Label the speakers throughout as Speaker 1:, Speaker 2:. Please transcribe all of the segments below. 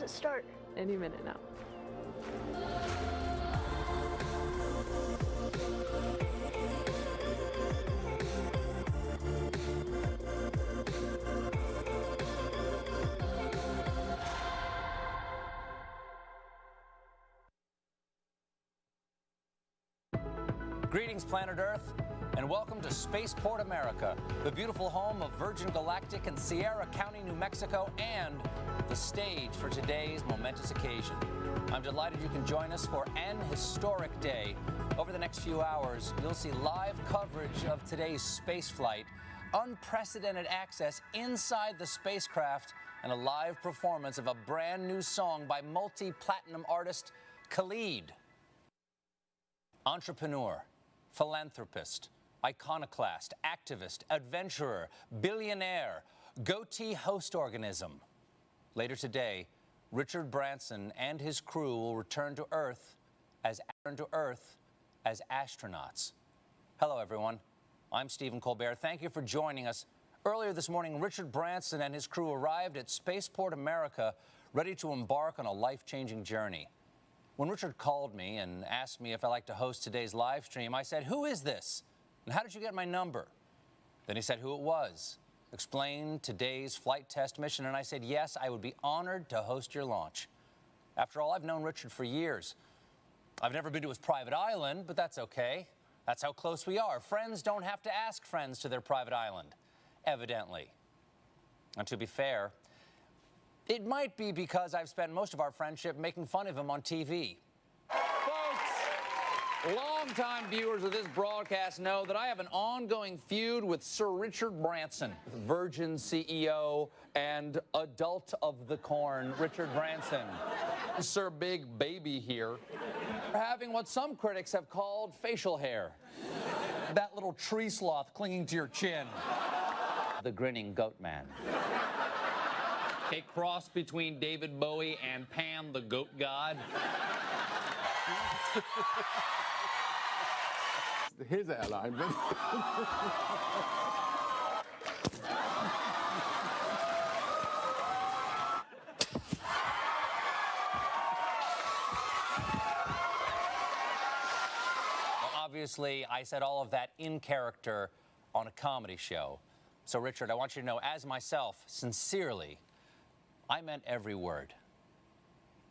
Speaker 1: it start?
Speaker 2: Any minute now.
Speaker 3: Greetings, planet Earth, and welcome to Spaceport America, the beautiful home of Virgin Galactic in Sierra County, New Mexico, and the stage for today's momentous occasion. I'm delighted you can join us for an historic day. Over the next few hours, you'll see live coverage of today's space flight, unprecedented access inside the spacecraft, and a live performance of a brand new song by multi-platinum artist Khalid. Entrepreneur, philanthropist, iconoclast, activist, adventurer, billionaire, goatee host organism. Later today, Richard Branson and his crew will return to Earth as astronauts. Hello, everyone. I'm Stephen Colbert. Thank you for joining us. Earlier this morning, Richard Branson and his crew arrived at Spaceport America, ready to embark on a life-changing journey. When Richard called me and asked me if I'd like to host today's live stream, I said, "Who is this? And how did you get my number?" Then he said who it was, explained today's flight test mission, and I said, yes, I would be honored to host your launch. After all, I've known Richard for years. I've never been to his private island, but that's okay. That's how close we are. Friends don't have to ask friends to their private island, evidently. And to be fair, it might be because I've spent most of our friendship making fun of him on TV. Folks, longtime viewers of this broadcast know that I have an ongoing feud with Sir Richard Branson, Virgin CEO and adult of the corn, Richard Branson. Sir Big Baby here, having what some critics have called facial hair. That little tree sloth clinging to your chin. The grinning goat man. A cross between David Bowie and Pan, the goat god.
Speaker 4: His airline.
Speaker 3: Well, obviously, I said all of that in character on a comedy show. So, Richard, I want you to know, as myself, sincerely, I meant every word.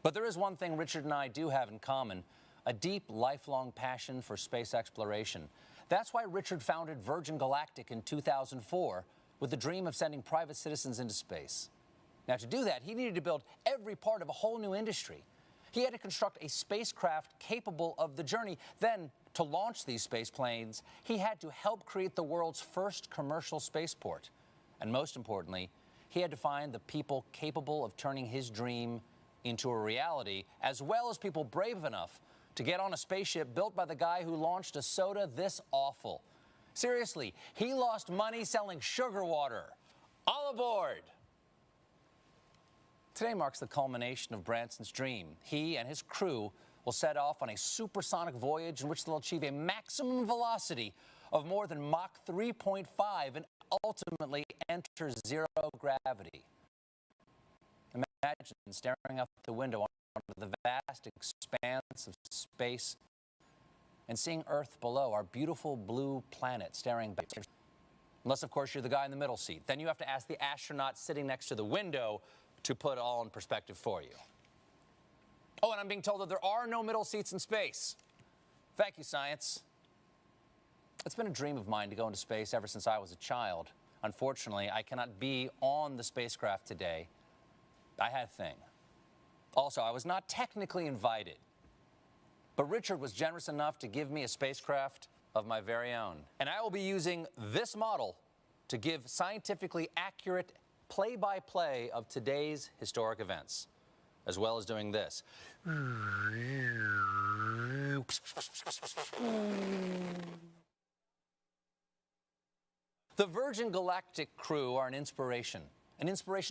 Speaker 3: But there is one thing Richard and I do have in common, a deep, lifelong passion for space exploration. That's why Richard founded Virgin Galactic in 2004 with the dream of sending private citizens into space. Now, to do that, he needed to build every part of a whole new industry. He had to construct a spacecraft capable of the journey. Then, to launch these space planes, he had to help create the world's first commercial spaceport. And most importantly, he had to find the people capable of turning his dream into a reality, as well as people brave enough to get on a spaceship built by the guy who launched a soda this awful. Seriously, he lost money selling sugar water. All aboard! Today marks the culmination of Branson's dream. He and his crew will set off on a supersonic voyage in which they'll achieve a maximum velocity of more than Mach 3.5 and ultimately enter zero gravity. Imagine staring out the window onto the vast expanse of space and seeing Earth below, our beautiful blue planet staring back. Unless, of course, you're the guy in the middle seat. Then you have to ask the astronaut sitting next to the window to put it all in perspective for you. Oh, and I'm being told that there are no middle seats in space. Thank you, science. It's been a dream of mine to go into space ever since I was a child. Unfortunately, I cannot be on the spacecraft today. I had a thing. Also, I was not technically invited. But Richard was generous enough to give me a spacecraft of my very own. And I will be using this model to give scientifically accurate play-by-play of today's historic events, as well as doing this. The Virgin Galactic crew are an inspiration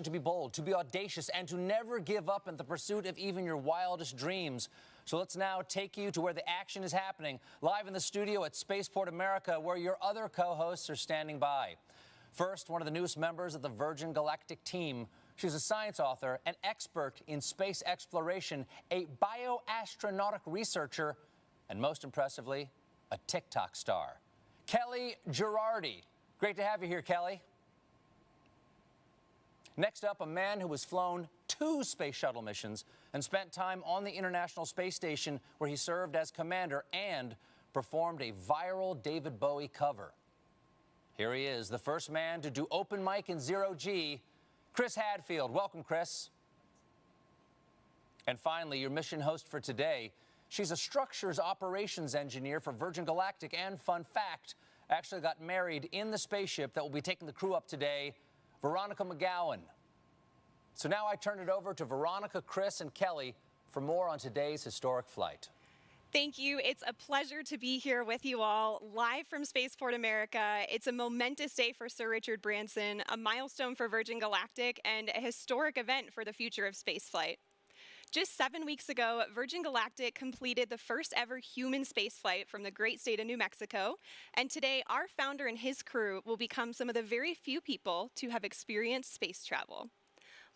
Speaker 3: to be bold, to be audacious, and to never give up in the pursuit of even your wildest dreams. So let's now take you to where the action is happening, live in the studio at Spaceport America, where your other co-hosts are standing by. First, one of the newest members of the Virgin Galactic team. She's a science author, an expert in space exploration, a bioastronautic researcher, and most impressively, a TikTok star. Kelly Girardi. Great to have you here, Kelly. Next up, a man who has flown 2 space shuttle missions and spent time on the International Space Station, where he served as commander and performed a viral David Bowie cover. Here he is, the first man to do open mic in zero-G, Chris Hadfield. Welcome, Chris. And finally, your mission host for today. She's a structures operations engineer for Virgin Galactic, and fun fact, actually got married in the spaceship that will be taking the crew up today, Veronica McGowan. So now I turn it over to Veronica, Chris, and Kelly for more on today's historic flight.
Speaker 1: Thank you. It's a pleasure to be here with you all, live from Spaceport America. It's a momentous day for Sir Richard Branson, a milestone for Virgin Galactic, and a historic event for the future of spaceflight. Just 7 weeks ago, Virgin Galactic completed the first ever human spaceflight from the great state of New Mexico, and today our founder and his crew will become some of the very few people to have experienced space travel.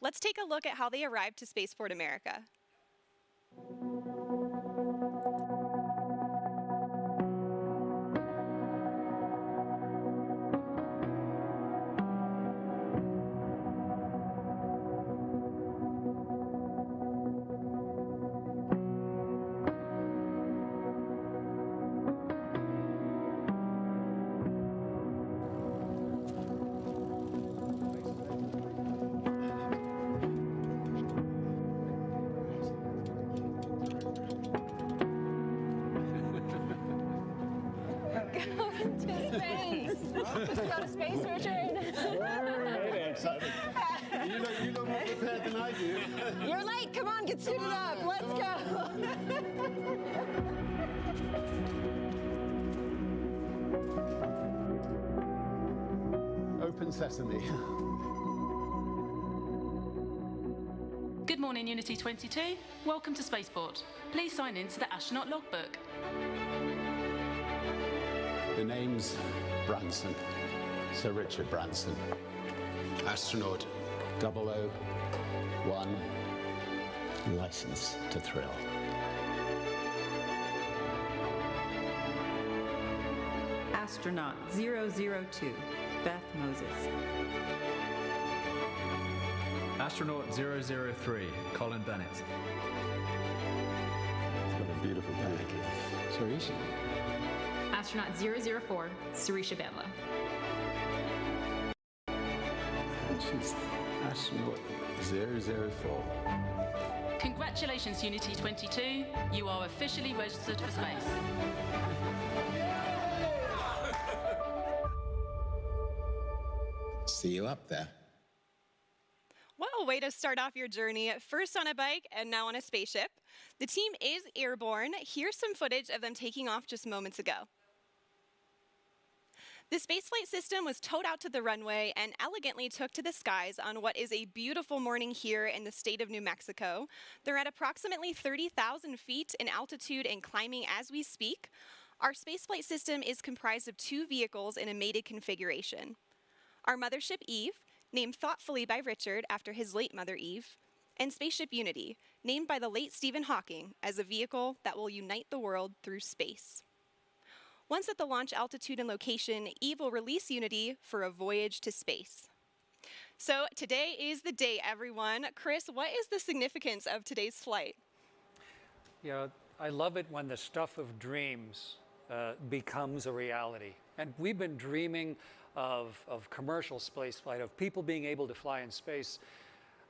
Speaker 1: Let's take a look at how they arrived to Spaceport America.
Speaker 2: Let's go to space, Richard.
Speaker 4: You know more prepared than I do.
Speaker 2: You're late. Come on, get suited up. Let's go.
Speaker 4: Open sesame.
Speaker 5: Good morning, Unity 22. Welcome to Spaceport. Please sign in to the astronaut logbook.
Speaker 4: The name's Branson, Sir Richard Branson, astronaut 001, license to thrill.
Speaker 6: Astronaut 002, Beth Moses.
Speaker 7: Astronaut 003, Colin Bennett.
Speaker 4: It's got a beautiful bag. Sarisha.
Speaker 8: Astronaut 004, Sarisha Bedla.
Speaker 4: And she's astronaut 004.
Speaker 5: Congratulations, Unity 22. You are officially registered for space.
Speaker 4: See you up there.
Speaker 1: What a way to start off your journey, first on a bike and now on a spaceship. The team is airborne. Here's some footage of them taking off just moments ago. The spaceflight system was towed out to the runway and elegantly took to the skies on what is a beautiful morning here in the state of New Mexico. They're at approximately 30,000 feet in altitude and climbing as we speak. Our spaceflight system is comprised of 2 vehicles in a mated configuration. Our mothership Eve, named thoughtfully by Richard after his late mother Eve, and Spaceship Unity, named by the late Stephen Hawking as a vehicle that will unite the world through space. Once at the launch altitude and location, Eve will release Unity for a voyage to space. So today is the day, everyone. Chris, what is the significance of today's flight?
Speaker 9: You know, I love it when the stuff of dreams becomes a reality. And we've been dreaming of commercial space flight, of people being able to fly in space.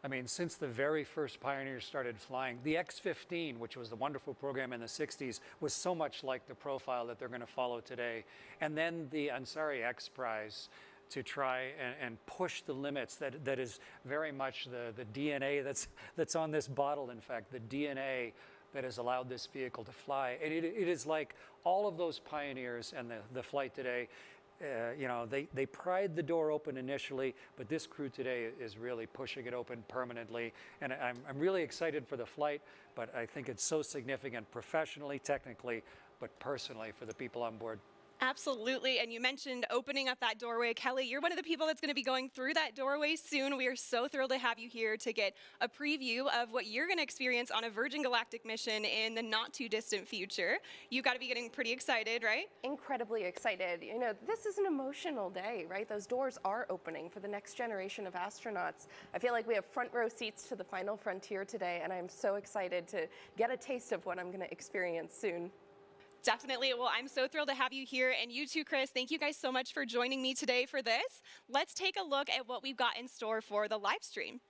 Speaker 9: I mean, since the very first pioneers started flying, the X-15, which was the wonderful program in the 60s, was so much like the profile that they're going to follow today. And then the Ansari X Prize to try and push the limits that is very much the DNA that's on this bottle, in fact, the DNA that has allowed this vehicle to fly. And it is like all of those pioneers and the flight today. You know, they pried the door open initially, but this crew today is really pushing it open permanently. And I'm really excited for the flight, but I think it's so significant professionally, technically, but personally for the people on board.
Speaker 1: Absolutely. And you mentioned opening up that doorway. Kelly, you're one of the people that's going to be going through that doorway soon. We are so thrilled to have you here to get a preview of what you're going to experience on a Virgin Galactic mission in the not too distant future. You've got to be getting pretty excited, right?
Speaker 10: Incredibly excited. You know, this is an emotional day, right? Those doors are opening for the next generation of astronauts. I feel like we have front row seats to the final frontier today, and I'm so excited to get a taste of what I'm going to experience soon.
Speaker 1: Definitely. Well, I'm so thrilled to have you here. And you too, Chris. Thank you guys so much for joining me today for this. Let's take a look at what we've got in store for the live stream.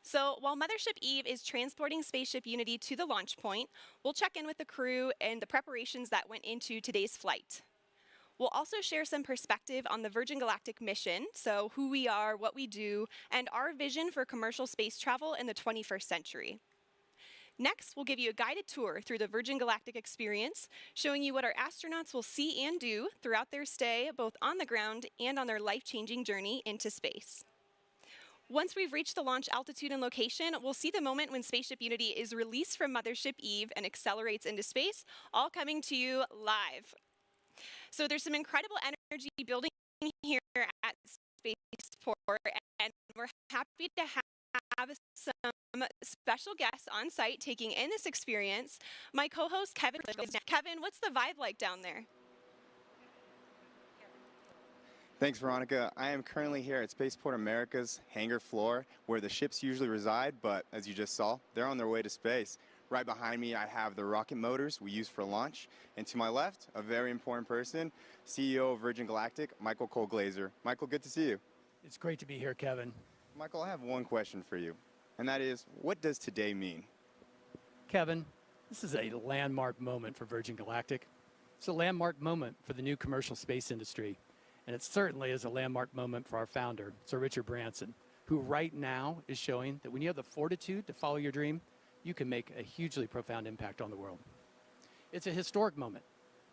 Speaker 1: So while Mothership Eve is transporting Spaceship Unity to the launch point, we'll check in with the crew and the preparations that went into today's flight. We'll also share some perspective on the Virgin Galactic mission, so who we are, what we do, and our vision for commercial space travel in the 21st century. Next, we'll give you a guided tour through the Virgin Galactic experience, showing you what our astronauts will see and do throughout their stay, both on the ground and on their life-changing journey into space. Once we've reached the launch altitude and location, we'll see the moment when Spaceship Unity is released from Mothership Eve and accelerates into space, all coming to you live. So there's some incredible energy building here at Spaceport, and we're happy to have some special guests on site taking in this experience. My co-host Kevin. Kevin, what's the vibe like down there?
Speaker 11: Thanks, Veronica. I am currently here at Spaceport America's hangar floor, where the ships usually reside, but as you just saw, they're on their way to space. Right behind me, I have the rocket motors we use for launch, and to my left, a very important person, CEO of Virgin Galactic, Michael Cole-Glazer. Michael, good to see you.
Speaker 12: It's great to be here, Kevin.
Speaker 11: Michael, I have one question for you, and that is, what does today mean?
Speaker 12: Kevin, this is a landmark moment for Virgin Galactic. It's a landmark moment for the new commercial space industry, and it certainly is a landmark moment for our founder, Sir Richard Branson, who right now is showing that when you have the fortitude to follow your dream, you can make a hugely profound impact on the world. It's a historic moment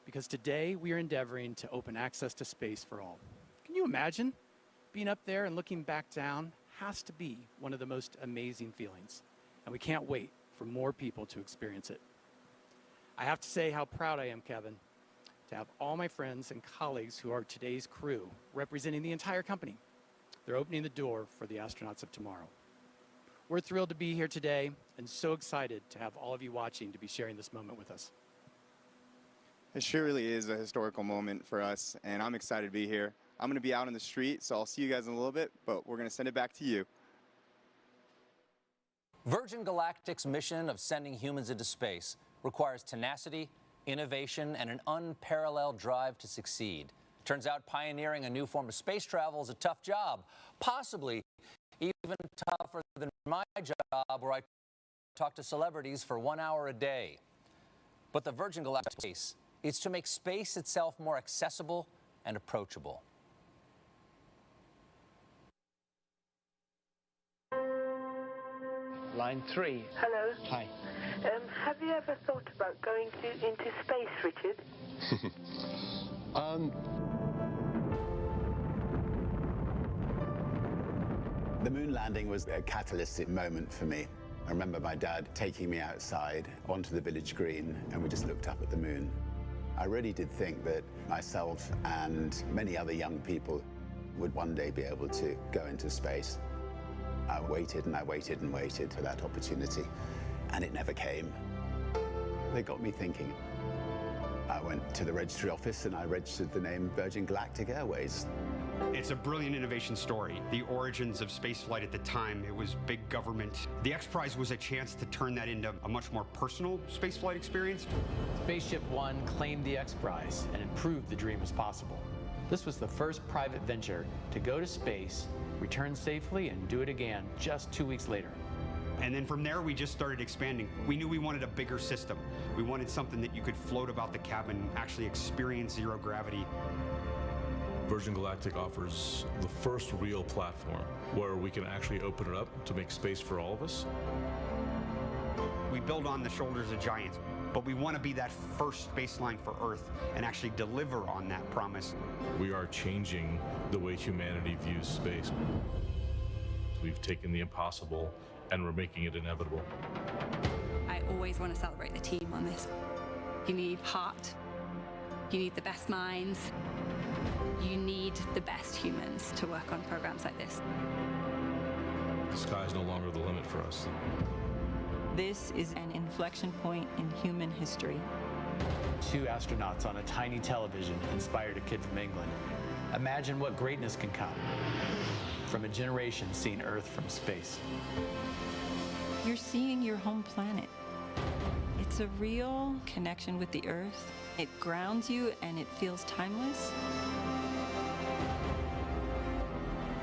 Speaker 12: because today we are endeavoring to open access to space for all. Can you imagine? Being up there and looking back down has to be one of the most amazing feelings, and we can't wait for more people to experience it. I have to say how proud I am, Kevin, to have all my friends and colleagues who are today's crew representing the entire company. They're opening the door for the astronauts of tomorrow. We're thrilled to be here today and so excited to have all of you watching to be sharing this moment with us.
Speaker 11: It sure really is a historical moment for us, and I'm excited to be here. I'm going to be out on the street, so I'll see you guys in a little bit, but we're going to send it back to you.
Speaker 3: Virgin Galactic's mission of sending humans into space requires tenacity, innovation, and an unparalleled drive to succeed. Turns out pioneering a new form of space travel is a tough job, possibly even tougher than my job where I talk to celebrities for 1 hour a day. But the Virgin Galactic space is to make space itself more accessible and approachable.
Speaker 13: Line 3.
Speaker 14: Hello.
Speaker 13: Hi.
Speaker 14: Have you ever thought about going into space, Richard?
Speaker 4: The moon landing was a catalytic moment for me. I remember my dad taking me outside onto the village green, and we just looked up at the moon. I really did think that myself and many other young people would one day be able to go into space. I waited and I waited and waited for that opportunity, and it never came. They got me thinking. I went to the registry office and I registered the name Virgin Galactic Airways.
Speaker 15: It's a brilliant innovation story. The origins of spaceflight at the time, it was big government. The X Prize was a chance to turn that into a much more personal spaceflight experience.
Speaker 7: Spaceship One claimed the X Prize and it proved the dream was possible. This was the first private venture to go to space, return safely, and do it again just 2 weeks later.
Speaker 15: And then from there, we just started expanding. We knew we wanted a bigger system. We wanted something that you could float about the cabin, actually experience zero gravity.
Speaker 16: Virgin Galactic offers the first real platform where we can actually open it up to make space for all of us.
Speaker 15: We build on the shoulders of giants, but we want to be that first baseline for Earth and actually deliver on that promise.
Speaker 16: We are changing the way humanity views space. We've taken the impossible and we're making it inevitable.
Speaker 17: I always want to celebrate the team on this. You need heart,
Speaker 13: You need the best minds. You need the best humans to work on programs like this.
Speaker 16: The sky is no longer the limit for us.
Speaker 6: This is an inflection point in human history.
Speaker 7: 2 astronauts on a tiny television inspired a kid from England. Imagine what greatness can come from a generation seeing Earth from space.
Speaker 6: You're seeing your home planet. It's a real connection with the Earth. It grounds you and it feels timeless.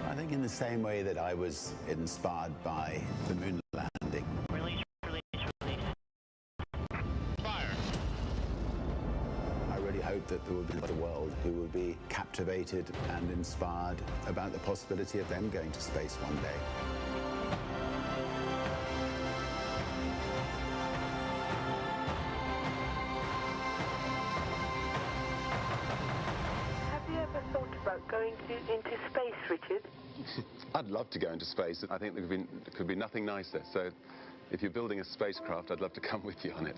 Speaker 4: I think in the same way that I was inspired by the moon landing.
Speaker 17: Release. Fire.
Speaker 4: I really hope that there will be the world who will be captivated and inspired about the possibility of them going to space one day.
Speaker 14: Have you ever thought about going into space, Richard?
Speaker 18: I'd love to go into space. I think there could be nothing nicer. So if you're building a spacecraft, I'd love to come with you on it.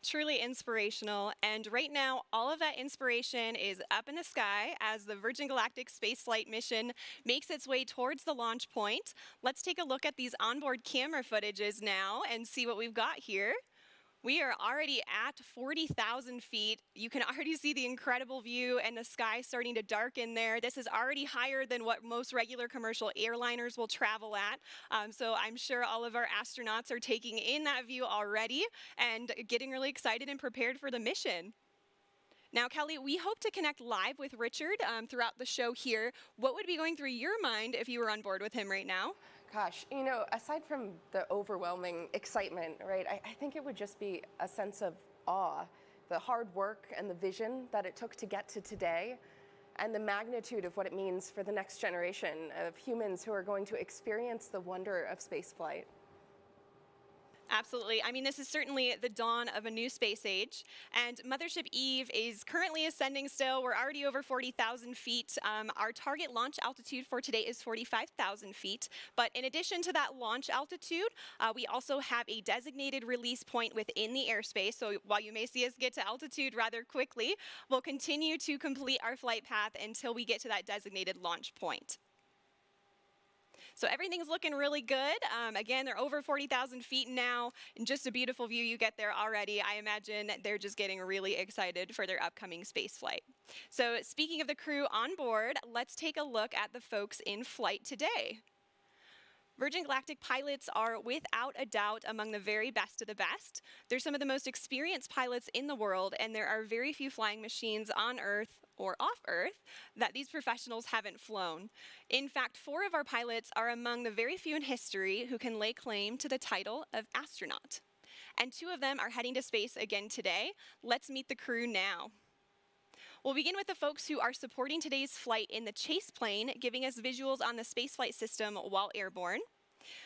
Speaker 1: Truly inspirational, and right now all of that inspiration is up in the sky as the Virgin Galactic Spaceflight mission makes its way towards the launch point. Let's take a look at these onboard camera footages now and see what we've got here. We are already at 40,000 feet. You can already see the incredible view and the sky starting to darken there. This is already higher than what most regular commercial airliners will travel at. So I'm sure all of our astronauts are taking in that view already and getting really excited and prepared for the mission. Now, Kelly, we hope to connect live with Richard throughout the show here. What would be going through your mind if you were on board with him right now?
Speaker 10: Gosh, you know, aside from the overwhelming excitement, right, I think it would just be a sense of awe, the hard work and the vision that it took to get to today, and the magnitude of what it means for the next generation of humans who are going to experience the wonder of spaceflight.
Speaker 1: Absolutely. I mean, this is certainly the dawn of a new space age, and Mothership Eve is currently ascending still. We're already over 40,000 feet. Our target launch altitude for today is 45,000 feet, but in addition to that launch altitude, we also have a designated release point within the airspace, so while you may see us get to altitude rather quickly, we'll continue to complete our flight path until we get to that designated launch point. So everything's looking really good. Again, they're over 40,000 feet now, and just a beautiful view you get there already. I imagine they're just getting really excited for their upcoming space flight. So speaking of the crew on board, let's take a look at the folks in flight today. Virgin Galactic pilots are without a doubt among the very best of the best. They're some of the most experienced pilots in the world, and there are very few flying machines on Earth or off Earth that these professionals haven't flown. In fact, 4 of our pilots are among the very few in history who can lay claim to the title of astronaut. And 2 of them are heading to space again today. Let's meet the crew now. We'll begin with the folks who are supporting today's flight in the chase plane, giving us visuals on the spaceflight system while airborne.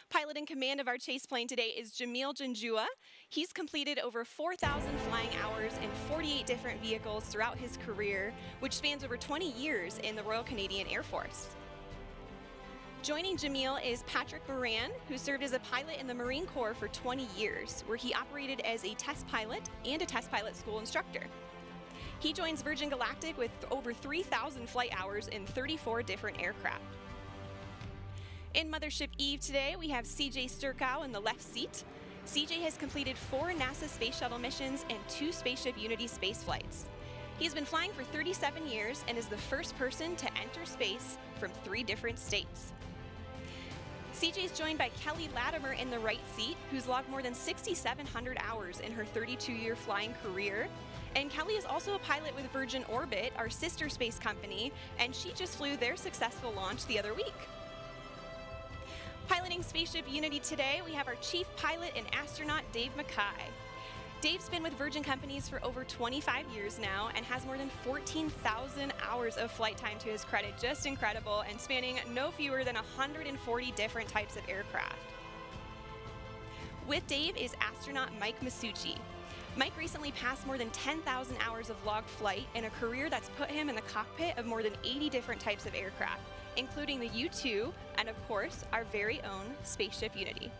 Speaker 1: Pilot in command of our chase plane today is Jamil Janjua. He's completed over 4,000 flying hours in 48 different vehicles throughout his career, which spans over 20 years in the Royal Canadian Air Force. Joining Jamil is Patrick Moran, who served as a pilot in the Marine Corps for 20 years, where he operated as a test pilot and a test pilot school instructor. He joins Virgin Galactic with over 3,000 flight hours in 34 different aircraft. In Mothership Eve today, we have CJ Sturkow in the left seat. CJ has completed 4 NASA Space Shuttle missions and 2 Spaceship Unity space flights. He's been flying for 37 years and is the first person to enter space from 3 different states. CJ is joined by Kelly Latimer in the right seat, who's logged more than 6,700 hours in her 32-year flying career. And Kelly is also a pilot with Virgin Orbit, our sister space company, and she just flew their successful launch the other week. Piloting Spaceship Unity today, we have our chief pilot and astronaut, Dave Mackay. Dave's been with Virgin Companies for over 25 years now and has more than 14,000 hours of flight time to his credit. Just incredible, and spanning no fewer than 140 different types of aircraft. With Dave is astronaut Mike Masucci. Mike recently passed more than 10,000 hours of logged flight in a career that's put him in the cockpit of more than 80 different types of aircraft. including the U-2 and, of course, our very own Spaceship Unity.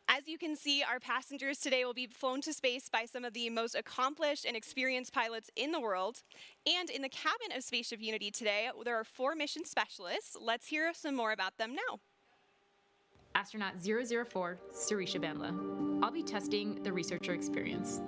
Speaker 1: As you can see, our passengers today will be flown to space by some of the most accomplished and experienced pilots in the world. And in the cabin of Spaceship Unity today, there are 4 mission specialists. Let's hear some more about them now.
Speaker 8: Astronaut 004, Sirisha Bandla. I'll be testing the researcher experience.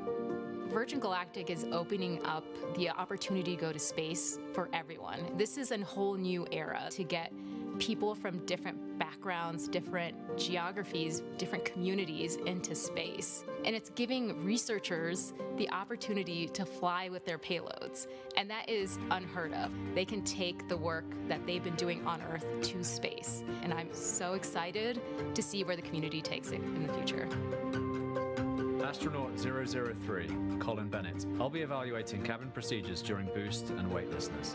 Speaker 8: Virgin Galactic is opening up the opportunity to go to space for everyone. This is a whole new era to get people from different backgrounds, different geographies, different communities into space. And it's giving researchers the opportunity to fly with their payloads. And that is unheard of. They can take the work that they've been doing on Earth to space. And I'm so excited to see where the community takes it in the future.
Speaker 17: Astronaut 003, Colin Bennett. I'll be evaluating cabin procedures during boost and weightlessness.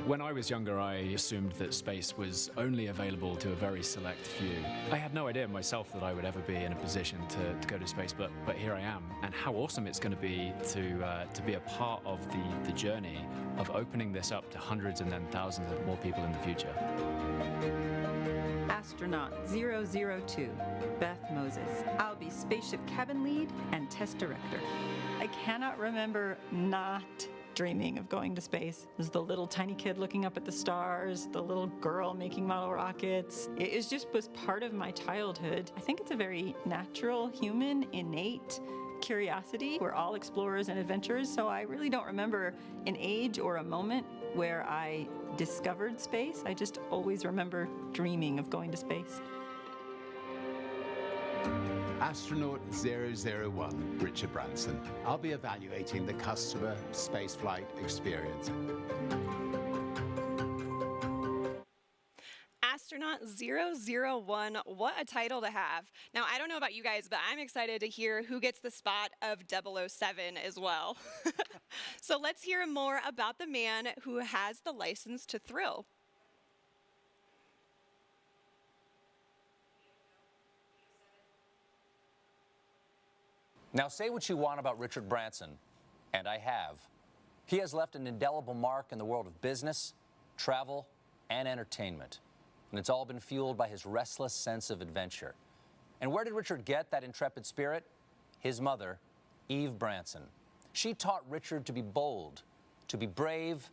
Speaker 17: When I was younger, I assumed that space was only available to a very select few. I had no idea myself that I would ever be in a position to go to space, but here I am. And how awesome it's going to be a part of the journey of opening this up to hundreds and then thousands of more people in the future.
Speaker 6: Astronaut 002, Beth Moses. I'll be spaceship cabin lead and test director. I cannot remember not dreaming of going to space. There's the little tiny kid looking up at the stars, the little girl making model rockets. It was part of my childhood. I think it's a very natural, human, innate curiosity. We're all explorers and adventurers, so I really don't remember an age or a moment where I discovered space. I just always remember dreaming of going to space.
Speaker 4: Astronaut 001, Richard Branson. I'll be evaluating the customer spaceflight experience.
Speaker 1: Astronaut 001, what a title to have. Now, I don't know about you guys, but I'm excited to hear who gets the spot of 007 as well. So let's hear more about the man who has the license to thrill.
Speaker 3: Now, say what you want about Richard Branson, and I have. He has left an indelible mark in the world of business, travel, and entertainment. And it's all been fueled by his restless sense of adventure. And where did Richard get that intrepid spirit? His mother, Eve Branson. She taught Richard to be bold, to be brave,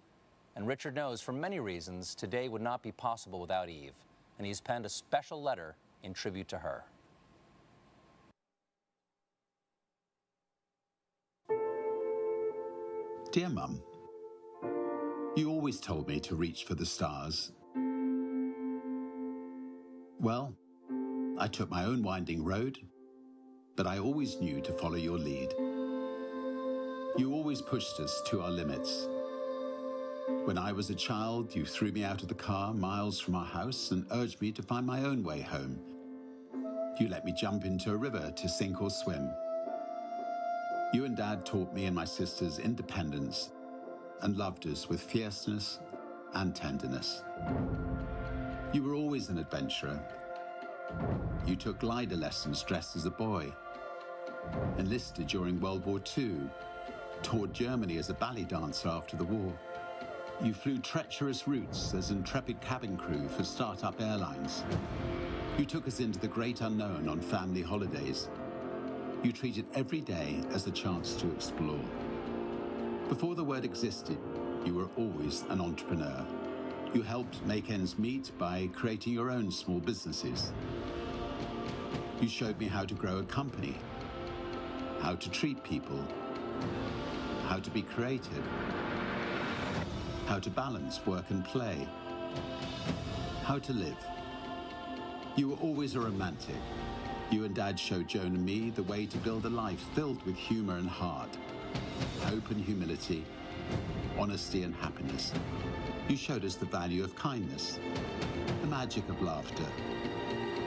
Speaker 3: and Richard knows for many reasons today would not be possible without Eve. And he's penned a special letter in tribute to her.
Speaker 4: Dear Mum, you always told me to reach for the stars. Well, I took my own winding road, but I always knew to follow your lead. You always pushed us to our limits. When I was a child, you threw me out of the car miles from our house and urged me to find my own way home. You let me jump into a river to sink or swim. You and Dad taught me and my sisters independence and loved us with fierceness and tenderness. You were always an adventurer. You took glider lessons dressed as a boy, enlisted during World War II, toured Germany as a ballet dancer after the war. You flew treacherous routes as intrepid cabin crew for start-up airlines. You took us into the great unknown on family holidays. You treated every day as a chance to explore. Before the word existed, you were always an entrepreneur. You helped make ends meet by creating your own small businesses. You showed me how to grow a company, how to treat people, how to be creative, how to balance work and play, how to live. You were always a romantic. You and Dad showed Joan and me the way to build a life filled with humor and heart, hope and humility, honesty and happiness. You showed us the value of kindness, the magic of laughter,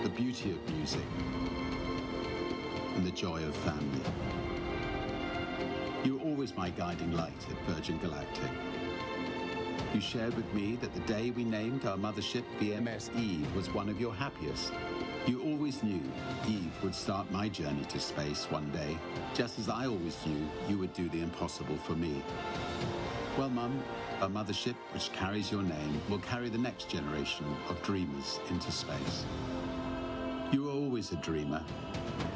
Speaker 4: the beauty of music, and the joy of family. You were always my guiding light at Virgin Galactic. You shared with me that the day we named our mothership VMS Eve was one of your happiest. You always knew Eve would start my journey to space one day, just as I always knew you would do the impossible for me. Well, Mum, a mothership which carries your name will carry the next generation of dreamers into space. You were always a dreamer.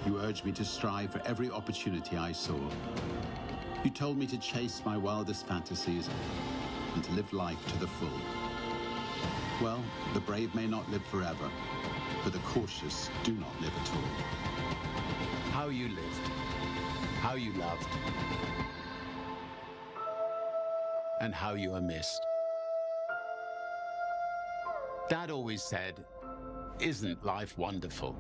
Speaker 4: You urged me to strive for every opportunity I saw. You told me to chase my wildest fantasies and to live life to the full. Well, the brave may not live forever, but the cautious do not live at all. How you lived, how you loved, and how you are missed. Dad always said, "Isn't life wonderful?"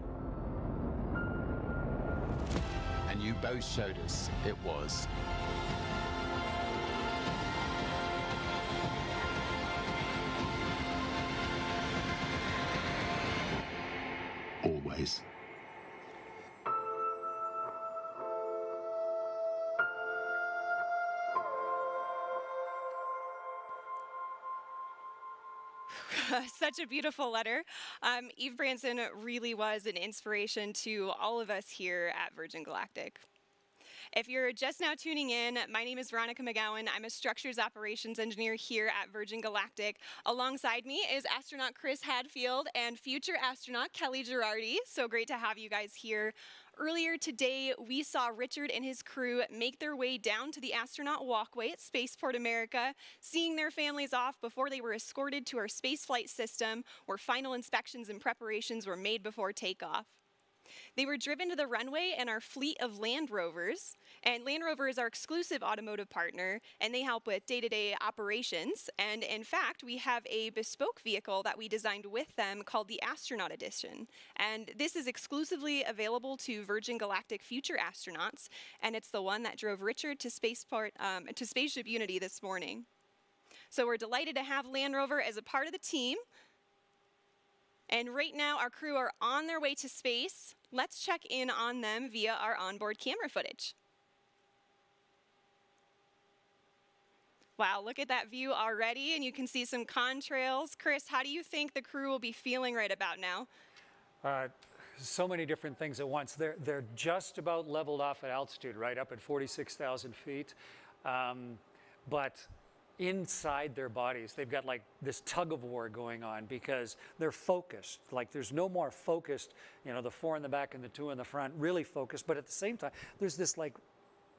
Speaker 4: And you both showed us it was. Always.
Speaker 1: Such a beautiful letter. Eve Branson really was an inspiration to all of us here at Virgin Galactic. If you're just now tuning in, my name is Veronica McGowan. I'm a structures operations engineer here at Virgin Galactic. Alongside me is astronaut Chris Hadfield and future astronaut Kelly Girardi. So great to have you guys here. Earlier today, we saw Richard and his crew make their way down to the astronaut walkway at Spaceport America, seeing their families off before they were escorted to our spaceflight system, where final inspections and preparations were made before takeoff. They were driven to the runway in our fleet of Land Rovers, and Land Rover is our exclusive automotive partner, and they help with day-to-day operations. And in fact, we have a bespoke vehicle that we designed with them called the Astronaut Edition. And this is exclusively available to Virgin Galactic future astronauts, and it's the one that drove Richard to Spaceport, to Spaceship Unity this morning. So we're delighted to have Land Rover as a part of the team. And right now, our crew are on their way to space. Let's check in on them via our onboard camera footage. Wow, look at that view already, and you can see some contrails. Chris, how do you think the crew will be feeling right about now?
Speaker 9: So many different things at once. They're just about leveled off at altitude, right up at 46,000 feet. But inside their bodies, they've got like this tug of war going on because they're focused. Like there's no more focused, you know, the 4 in the back and the 2 in the front, really focused. But at the same time, there's this like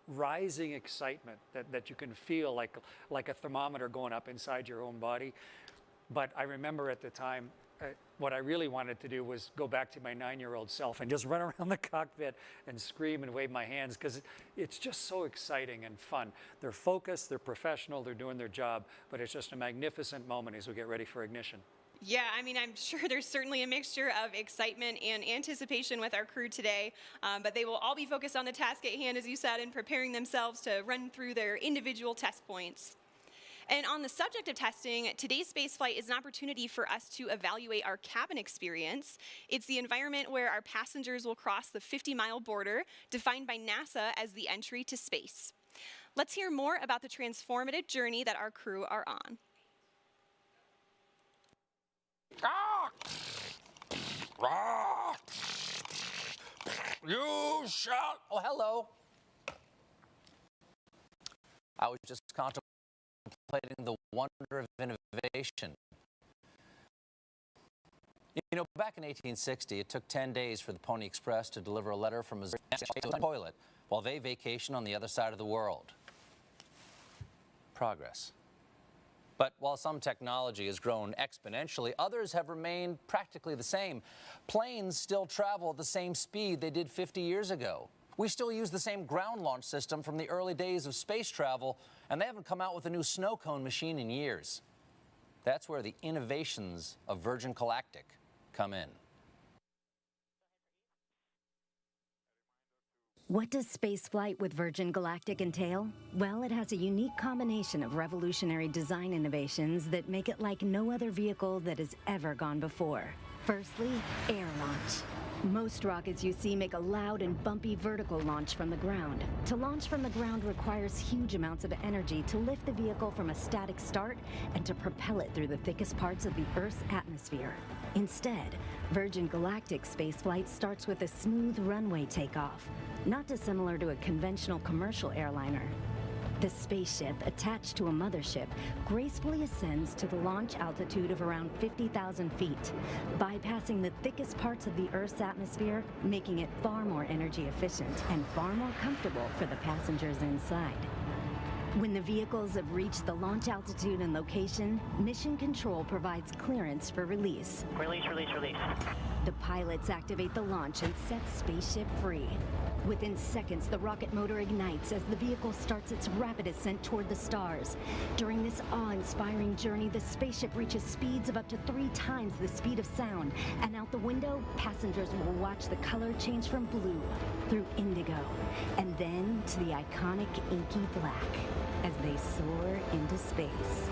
Speaker 9: rising excitement that you can feel like a thermometer going up inside your own body. But I remember at the time, what I really wanted to do was go back to my 9-year-old self and just run around the cockpit and scream and wave my hands because it's just so exciting and fun. They're focused, they're professional, they're doing their job, but it's just a magnificent moment as we get ready for ignition.
Speaker 1: Yeah, I mean, I'm sure there's certainly a mixture of excitement and anticipation with our crew today, but they will all be focused on the task at hand, as you said, and preparing themselves to run through their individual test points. And on the subject of testing, today's spaceflight is an opportunity for us to evaluate our cabin experience. It's the environment where our passengers will cross the 50-mile border, defined by NASA as the entry to space. Let's hear more about the transformative journey that our crew are on.
Speaker 3: You shall. Oh, hello. I was just contemplating the wonder of innovation. You know, back in 1860, it took 10 days for the Pony Express to deliver a letter from Missouri to the toilet while they vacation on the other side of the world. Progress. But while some technology has grown exponentially, others have remained practically the same. Planes still travel at the same speed they did 50 years ago. We still use the same ground launch system from the early days of space travel, and they haven't come out with a new snow cone machine in years. That's where the innovations of Virgin Galactic come in.
Speaker 19: What does spaceflight with Virgin Galactic entail? Well, it has a unique combination of revolutionary design innovations that make it like no other vehicle that has ever gone before. Firstly, air launch. Most rockets you see make a loud and bumpy vertical launch from the ground. To launch from the ground requires huge amounts of energy to lift the vehicle from a static start and to propel it through the thickest parts of the Earth's atmosphere. Instead, Virgin Galactic spaceflight starts with a smooth runway takeoff, not dissimilar to a conventional commercial airliner. The spaceship, attached to a mothership, gracefully ascends to the launch altitude of around 50,000 feet, bypassing the thickest parts of the Earth's atmosphere, making it far more energy efficient and far more comfortable for the passengers inside. When the vehicles have reached the launch altitude and location, Mission Control provides clearance for release.
Speaker 20: Release, release, release.
Speaker 19: The pilots activate the launch and set spaceship free. Within seconds, the rocket motor ignites as the vehicle starts its rapid ascent toward the stars. During this awe-inspiring journey, the spaceship reaches speeds of up to 3 times the speed of sound. And out the window, passengers will watch the color change from blue through indigo, and then to the iconic inky black as they soar into space.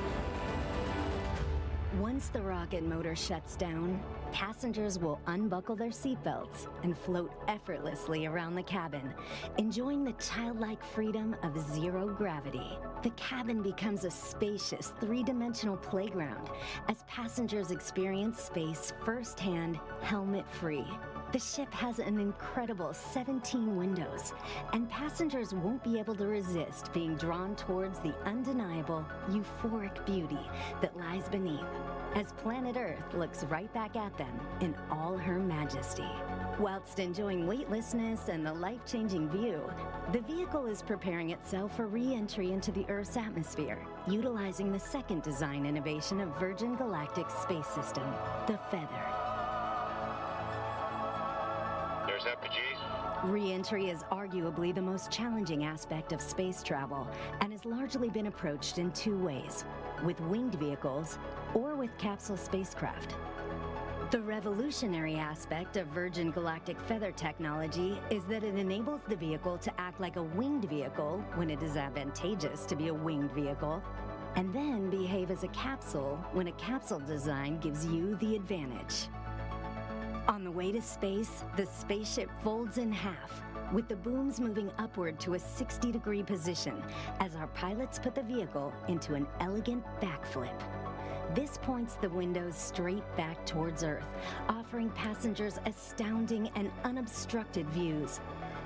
Speaker 19: Once the rocket motor shuts down, passengers will unbuckle their seatbelts and float effortlessly around the cabin, enjoying the childlike freedom of zero gravity. The cabin becomes a spacious, 3-dimensional playground as passengers experience space firsthand, helmet-free. The ship has an incredible 17 windows, and passengers won't be able to resist being drawn towards the undeniable, euphoric beauty that lies beneath, as planet Earth looks right back at them in all her majesty. Whilst enjoying weightlessness and the life-changing view, the vehicle is preparing itself for re-entry into the Earth's atmosphere, utilizing the second design innovation of Virgin Galactic's space system, the Feather.
Speaker 20: There's FPG.
Speaker 19: Re-entry is arguably the most challenging aspect of space travel and has largely been approached in 2 ways, with winged vehicles or with capsule spacecraft. The revolutionary aspect of Virgin Galactic Feather technology is that it enables the vehicle to act like a winged vehicle when it is advantageous to be a winged vehicle, and then behave as a capsule when a capsule design gives you the advantage. On the way to space, the spaceship folds in half, with the booms moving upward to a 60-degree position as our pilots put the vehicle into an elegant backflip. This points the windows straight back towards Earth, offering passengers astounding and unobstructed views.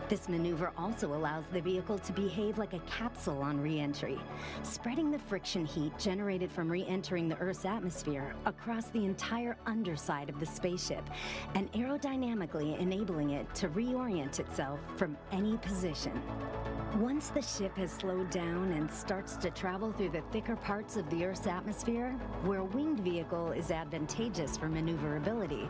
Speaker 19: This maneuver also allows the vehicle to behave like a capsule on re-entry, spreading the friction heat generated from re-entering the Earth's atmosphere across the entire underside of the spaceship, and aerodynamically enabling it to reorient itself from any position. Once the ship has slowed down and starts to travel through the thicker parts of the Earth's atmosphere, where a winged vehicle is advantageous for maneuverability,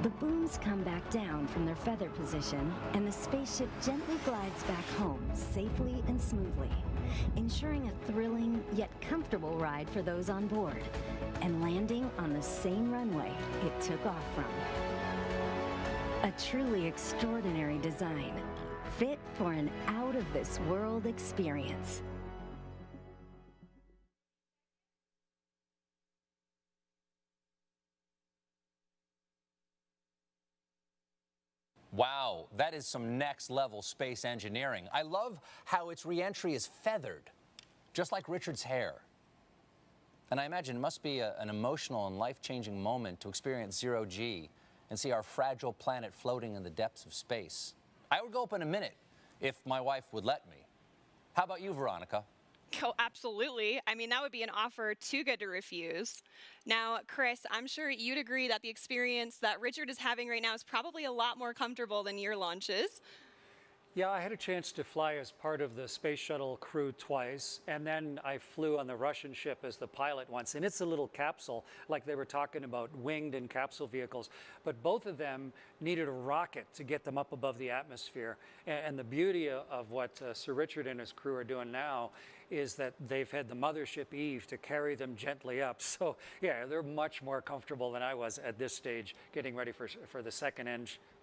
Speaker 19: the booms come back down from their feather position, and the spaceship gently glides back home safely and smoothly, ensuring a thrilling yet comfortable ride for those on board, and landing on the same runway it took off from. A truly extraordinary design, fit for an out-of-this-world experience.
Speaker 3: Wow, that is some next-level space engineering. I love how its re-entry is feathered, just like Richard's hair. And I imagine it must be an emotional and life-changing moment to experience zero-G and see our fragile planet floating in the depths of space. I would go up in a minute if my wife would let me. How about you, Veronica?
Speaker 1: Oh, absolutely. I mean, that would be an offer too good to refuse. Now, Chris, I'm sure you'd agree that the experience that Richard is having right now is probably a lot more comfortable than your launches.
Speaker 9: Yeah, I had a chance to fly as part of the space shuttle crew twice, and then I flew on the Russian ship as the pilot once. And it's a little capsule, like they were talking about winged and capsule vehicles. But both of them needed a rocket to get them up above the atmosphere. And the beauty of what Sir Richard and his crew are doing now is that they've had the mothership Eve to carry them gently up. So yeah, they're much more comfortable than I was at this stage, getting ready for the second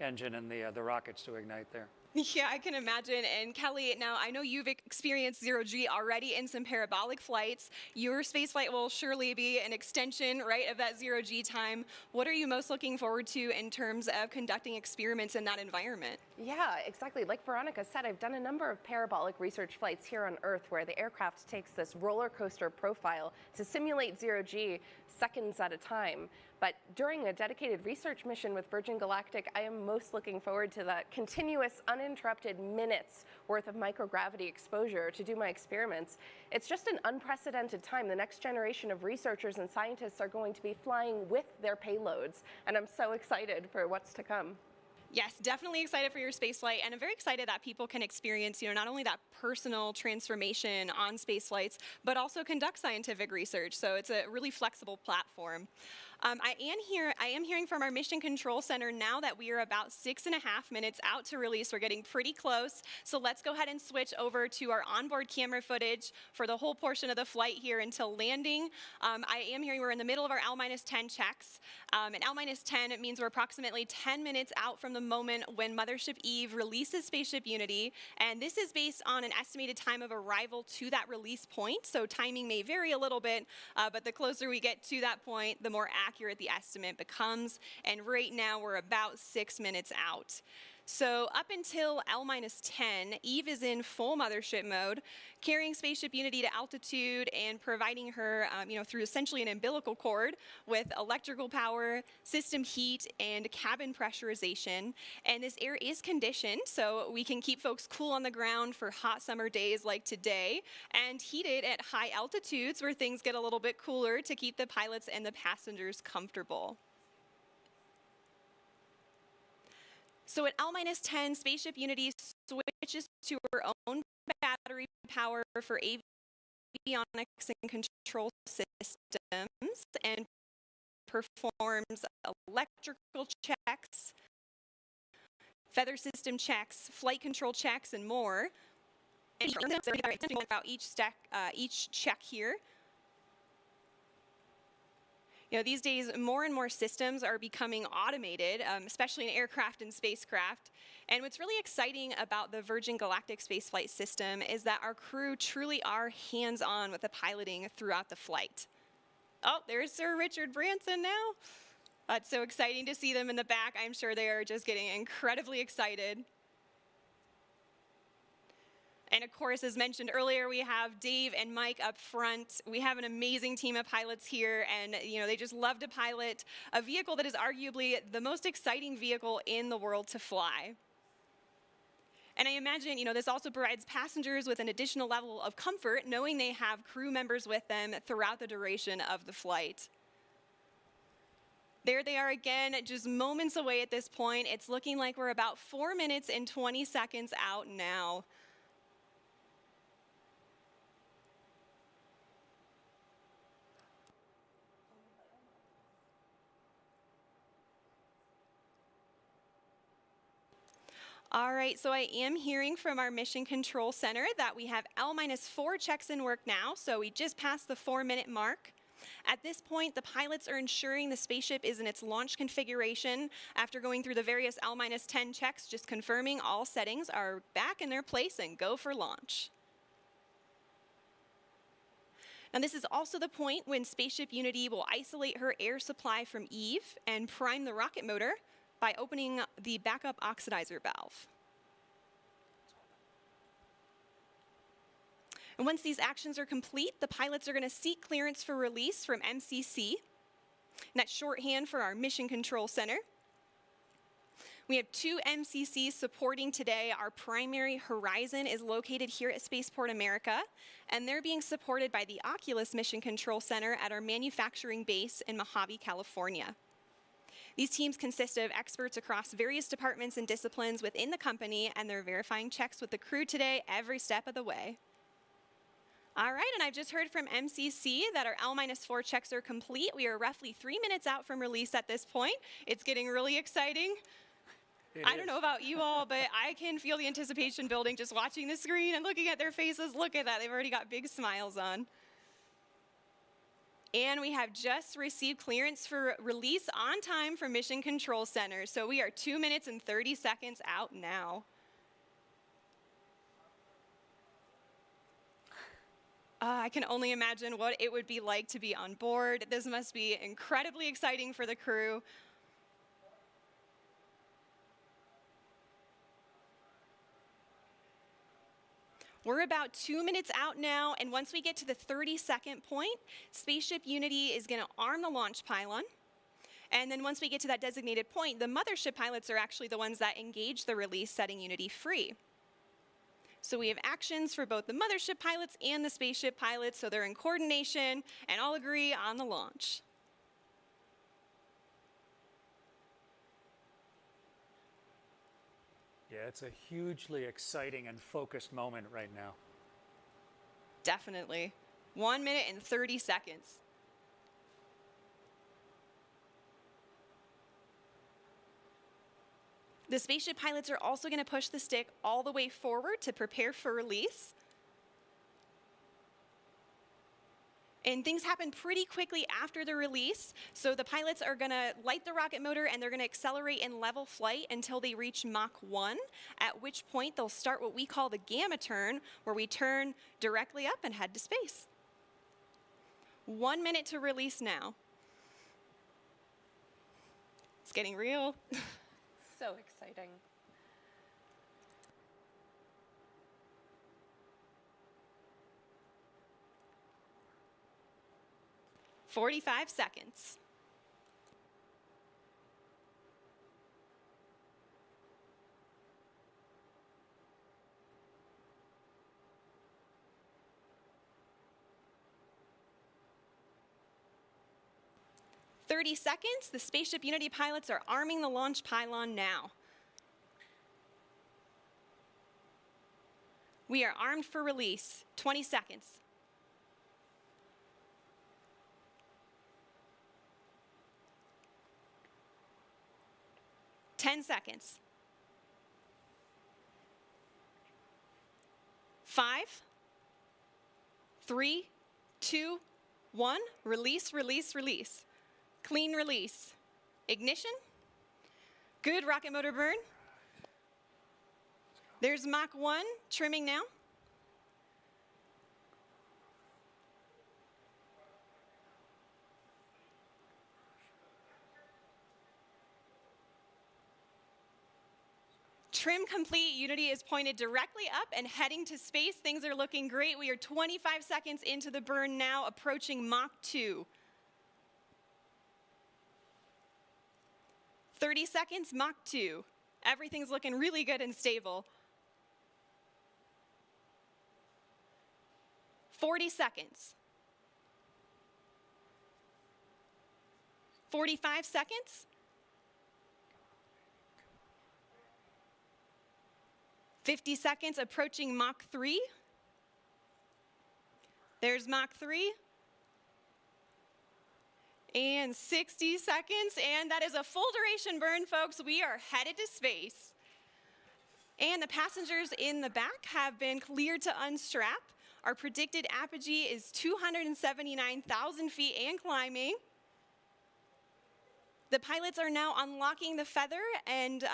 Speaker 9: engine and the rockets to ignite there.
Speaker 1: Yeah, I can imagine. And Kelly, now I know you've experienced zero-G already in some parabolic flights. Your space flight will surely be an extension, right, of that zero-G time. What are you most looking forward to in terms of conducting experiments in that environment?
Speaker 10: Yeah, exactly. Like Veronica said, I've done a number of parabolic research flights here on Earth where the aircraft takes this roller coaster profile to simulate zero-G seconds at a time. But during a dedicated research mission with Virgin Galactic, I am most looking forward to that continuous, uninterrupted minutes worth of microgravity exposure to do my experiments. It's just an unprecedented time. The next generation of researchers and scientists are going to be flying with their payloads, and I'm so excited for what's to come.
Speaker 1: Yes, definitely excited for your spaceflight, and I'm very excited that people can experience, not only that personal transformation on spaceflights, but also conduct scientific research. So it's a really flexible platform. I am hearing from our Mission Control Center now that we are about 6.5 minutes out to release. We're getting pretty close. So let's go ahead and switch over to our onboard camera footage for the whole portion of the flight here until landing. I am hearing we're in the middle of our L-10 checks. And L-10, it means we're approximately 10 minutes out from the moment when Mothership Eve releases Spaceship Unity. And this is based on an estimated time of arrival to that release point. So timing may vary a little bit, but the closer we get to that point, the more accurate the estimate becomes, and right now we're about 6 minutes out. So up until L-10, Eve is in full mothership mode, carrying Spaceship Unity to altitude and providing her, through essentially an umbilical cord with electrical power, system heat, and cabin pressurization. And this air is conditioned, so we can keep folks cool on the ground for hot summer days like today, and heated at high altitudes where things get a little bit cooler to keep the pilots and the passengers comfortable. So at L-10, Spaceship Unity switches to her own battery power for avionics and control systems and performs electrical checks, feather system checks, flight control checks, and more. And about each check here. These days, more and more systems are becoming automated, especially in aircraft and spacecraft. And what's really exciting about the Virgin Galactic spaceflight system is that our crew truly are hands-on with the piloting throughout the flight. Oh, there's Sir Richard Branson now. It's so exciting to see them in the back. I'm sure they are just getting incredibly excited. And of course, as mentioned earlier, we have Dave and Mike up front. We have an amazing team of pilots here, and they just love to pilot a vehicle that is arguably the most exciting vehicle in the world to fly. And I imagine, this also provides passengers with an additional level of comfort, knowing they have crew members with them throughout the duration of the flight. There they are again, just moments away at this point. It's looking like we're about 4 minutes and 20 seconds out now. All right, so I am hearing from our Mission Control Center that we have L-4 checks in work now, so we just passed the 4-minute mark. At this point, the pilots are ensuring the spaceship is in its launch configuration after going through the various L-10 checks, just confirming all settings are back in their place and go for launch. Now, this is also the point when Spaceship Unity will isolate her air supply from Eve and prime the rocket motor by opening the backup oxidizer valve. And once these actions are complete, the pilots are going to seek clearance for release from MCC. And that's shorthand for our Mission Control Center. We have 2 MCCs supporting today. Our primary Horizon is located here at Spaceport America, and they're being supported by the Oculus Mission Control Center at our manufacturing base in Mojave, California. These teams consist of experts across various departments and disciplines within the company, and they're verifying checks with the crew today every step of the way. All right, and I've just heard from MCC that our L-4 checks are complete. We are roughly 3 minutes out from release at this point. It's getting really exciting. I don't know about you all, but I can feel the anticipation building just watching the screen and looking at their faces. Look at that, they've already got big smiles on. And we have just received clearance for release on time from Mission Control Center. So we are 2 minutes and 30 seconds out now. I can only imagine what it would be like to be on board. This must be incredibly exciting for the crew. We're about 2 minutes out now, and once we get to the 30-second point, Spaceship Unity is going to arm the launch pylon, And then once we get to that designated point, the mothership pilots are actually the ones that engage the release, setting Unity free. So we have actions for both the mothership pilots and the spaceship pilots, so they're in coordination and all agree on the launch.
Speaker 9: Yeah, it's a hugely exciting and focused moment right now.
Speaker 1: Definitely. 1 minute and 30 seconds. The spaceship pilots are also going to push the stick all the way forward to prepare for release. And things happen pretty quickly after the release. So the pilots are going to light the rocket motor and they're going to accelerate in level flight until they reach Mach 1, at which point they'll start what we call the gamma turn, where we turn directly up and head to space. 1 minute to release now. It's getting real.
Speaker 10: So exciting.
Speaker 1: "45 seconds. "30 seconds. The Spaceship Unity pilots are arming the launch pylon now. We are armed for release. 20 seconds. "10 seconds. 5, 3, 2, 1. Release, release, release. Clean release. Ignition. Good rocket motor burn. There's Mach 1 trimming now. Trim complete. Unity is pointed directly up and heading to space. Things are looking great. We are 25 seconds into the burn now, approaching Mach 2. 30 seconds, Mach 2. Everything's looking really good and stable. 40 seconds. 45 seconds. 50 seconds, approaching Mach 3. There's Mach 3. And 60 seconds, and that is a full duration burn, folks. We are headed to space. And the passengers in the back have been cleared to unstrap. Our predicted apogee is 279,000 feet and climbing. The pilots are now unlocking the feather, and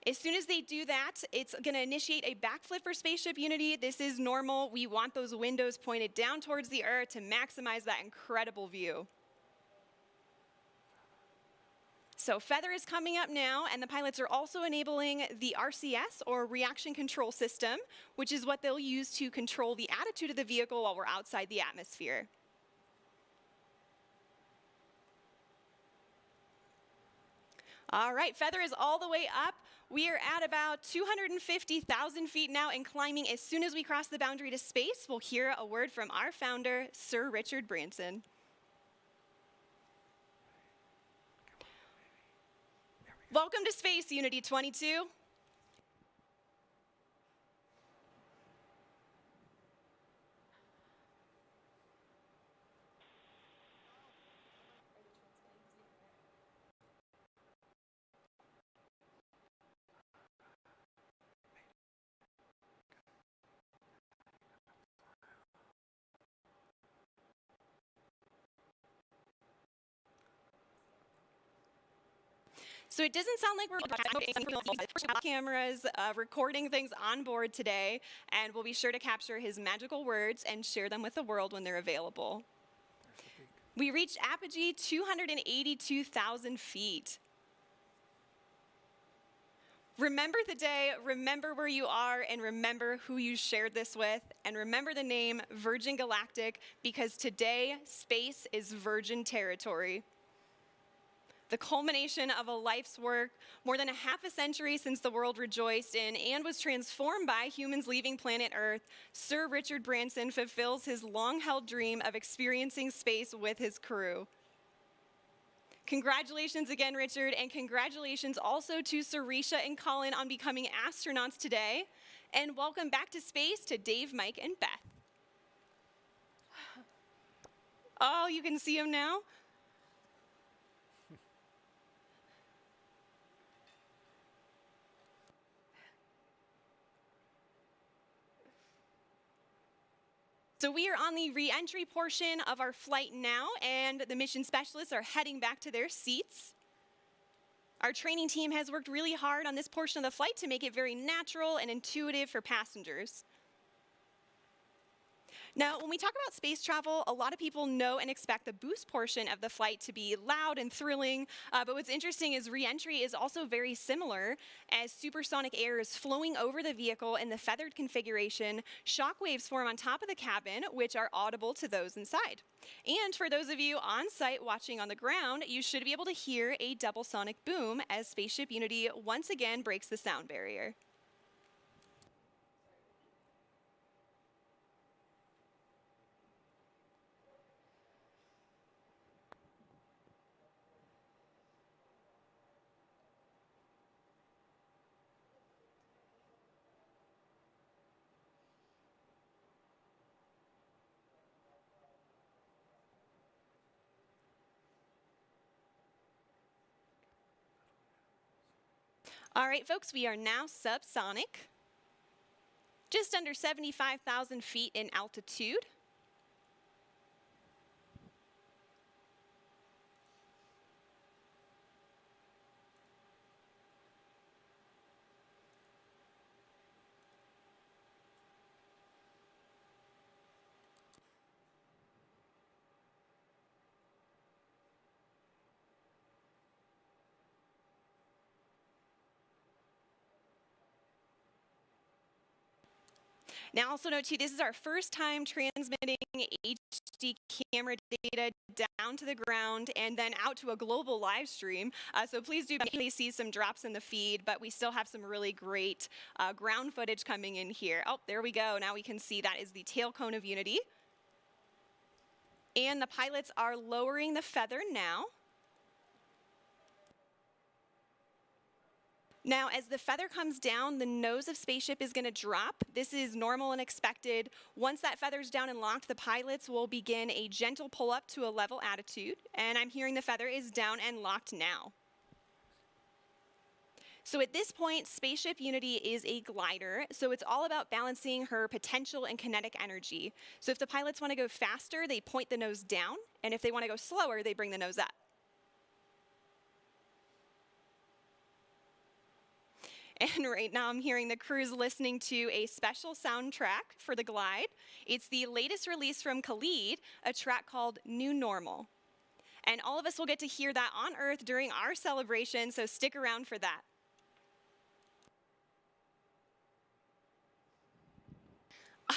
Speaker 1: as soon as they do that, it's going to initiate a backflip for Spaceship Unity. This is normal. We want those windows pointed down towards the Earth to maximize that incredible view. So feather is coming up now, and the pilots are also enabling the RCS, or reaction control system, which is what they'll use to control the attitude of the vehicle while we're outside the atmosphere. All right, feather is all the way up. We are at about 250,000 feet now and climbing. As soon as we cross the boundary to space, we'll hear a word from our founder, Sir Richard Branson. Welcome to Space, Unity 22. So it doesn't sound like we're cameras recording things on board today, and we'll be sure to capture his magical words and share them with the world when they're available. We reached apogee 282,000 feet. Remember the day, remember where you are, and remember who you shared this with, and remember the name Virgin Galactic, because today, space is virgin territory. the culmination of a life's work, more than a half a century since the world rejoiced in and was transformed by humans leaving planet Earth, Sir Richard Branson fulfills his long-held dream of experiencing space with his crew. Congratulations again, Richard, and congratulations also to Sarisha and Colin on becoming astronauts today. And welcome back to space to Dave, Mike, and Beth. Oh, you can see them now? So we are on the re-entry portion of our flight now, and the mission specialists are heading back to their seats. Our training team has worked really hard on this portion of the flight to make it very natural and intuitive for passengers. Now, when we talk about space travel, a lot of people know and expect the boost portion of the flight to be loud and thrilling, but what's interesting is re-entry is also very similar, as supersonic air is flowing over the vehicle in the feathered configuration. Shock waves form on top of the cabin, which are audible to those inside. And for those of you on site watching on the ground, you should be able to hear a double sonic boom as Spaceship Unity once again breaks the sound barrier. All right, folks, we are now subsonic, just under 75,000 feet in altitude. Now also note too, this is our first time transmitting HD camera data down to the ground and then out to a global live stream. So please do see some drops in the feed, but we still have some really great ground footage coming in here. Oh, there we go. Now we can see that is the tail cone of Unity. And the pilots are lowering the feather now. Now, as the feather comes down, the nose of Spaceship is going to drop. This is normal and expected. Once that feather's down and locked, the pilots will begin a gentle pull up to a level attitude. And I'm hearing the feather is down and locked now. So at this point, Spaceship Unity is a glider, so it's all about balancing her potential and kinetic energy. So if the pilots want to go faster, they point the nose down, and if they want to go slower, they bring the nose up. And right now I'm hearing the crew's listening to a special soundtrack for the glide. It's the latest release from Khalid, a track called New Normal. And all of us will get to hear that on Earth during our celebration, so stick around for that.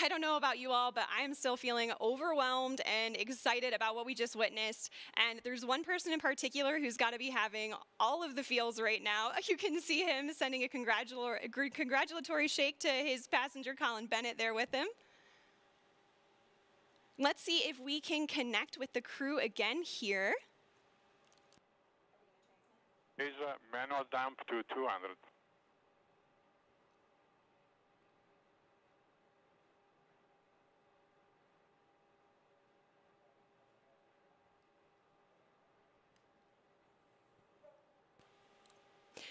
Speaker 1: I don't know about you all, but I am still feeling overwhelmed and excited about what we just witnessed. And there's one person in particular who's got to be having all of the feels right now. You can see him sending a congratulatory shake to his passenger, Colin Bennett, there with him. Let's see if we can connect with the crew again here.
Speaker 20: Is manual dump to 200.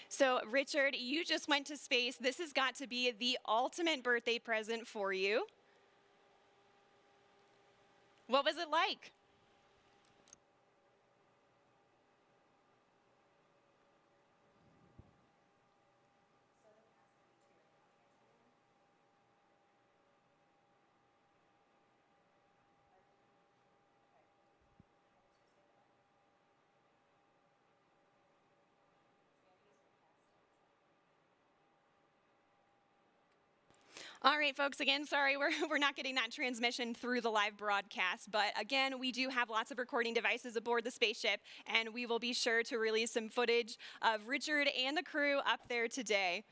Speaker 1: So, Richard, you just went to space. This has got to be the ultimate birthday present for you. What was it like? All right, folks, again, sorry, we're not getting that transmission through the live broadcast, but again, we do have lots of recording devices aboard the spaceship, and we will be sure to release some footage of Richard and the crew up there today.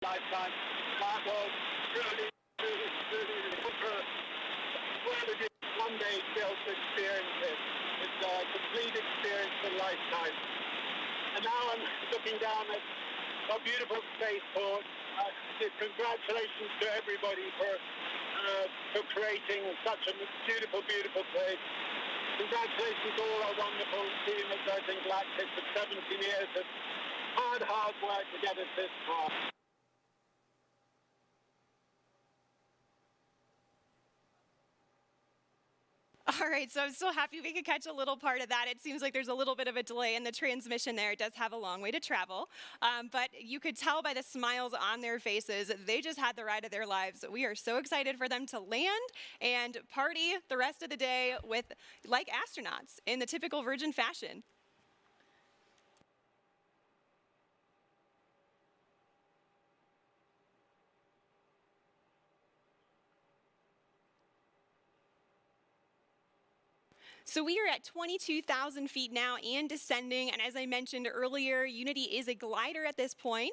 Speaker 20: Lifetime. That was really one day still to experience it. It's a complete experience of a lifetime. And now I'm looking down at a beautiful spaceport. Congratulations to everybody for creating such a beautiful, beautiful place. Congratulations to all our wonderful team at Virgin Galactic for 17 years of hard work to get us this far.
Speaker 1: All right, so I'm still happy we could catch a little part of that. It seems like there's a little bit of a delay in the transmission there. It does have a long way to travel, but you could tell by the smiles on their faces, they just had the ride of their lives. We are so excited for them to land and party the rest of the day with, like astronauts, in the typical Virgin fashion. So we are at 22,000 feet now and descending. And as I mentioned earlier, Unity is a glider at this point.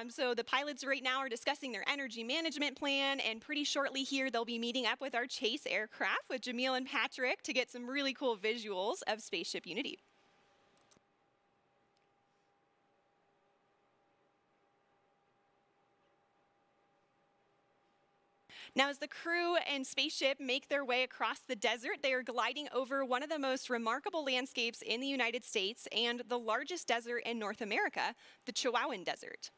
Speaker 1: So the pilots right now are discussing their energy management plan. And pretty shortly here, they'll be meeting up with our chase aircraft with Jamil and Patrick to get some really cool visuals of Spaceship Unity. Now, as the crew and spaceship make their way across the desert, they are gliding over one of the most remarkable landscapes in the United States and the largest desert in North America, the Chihuahuan Desert.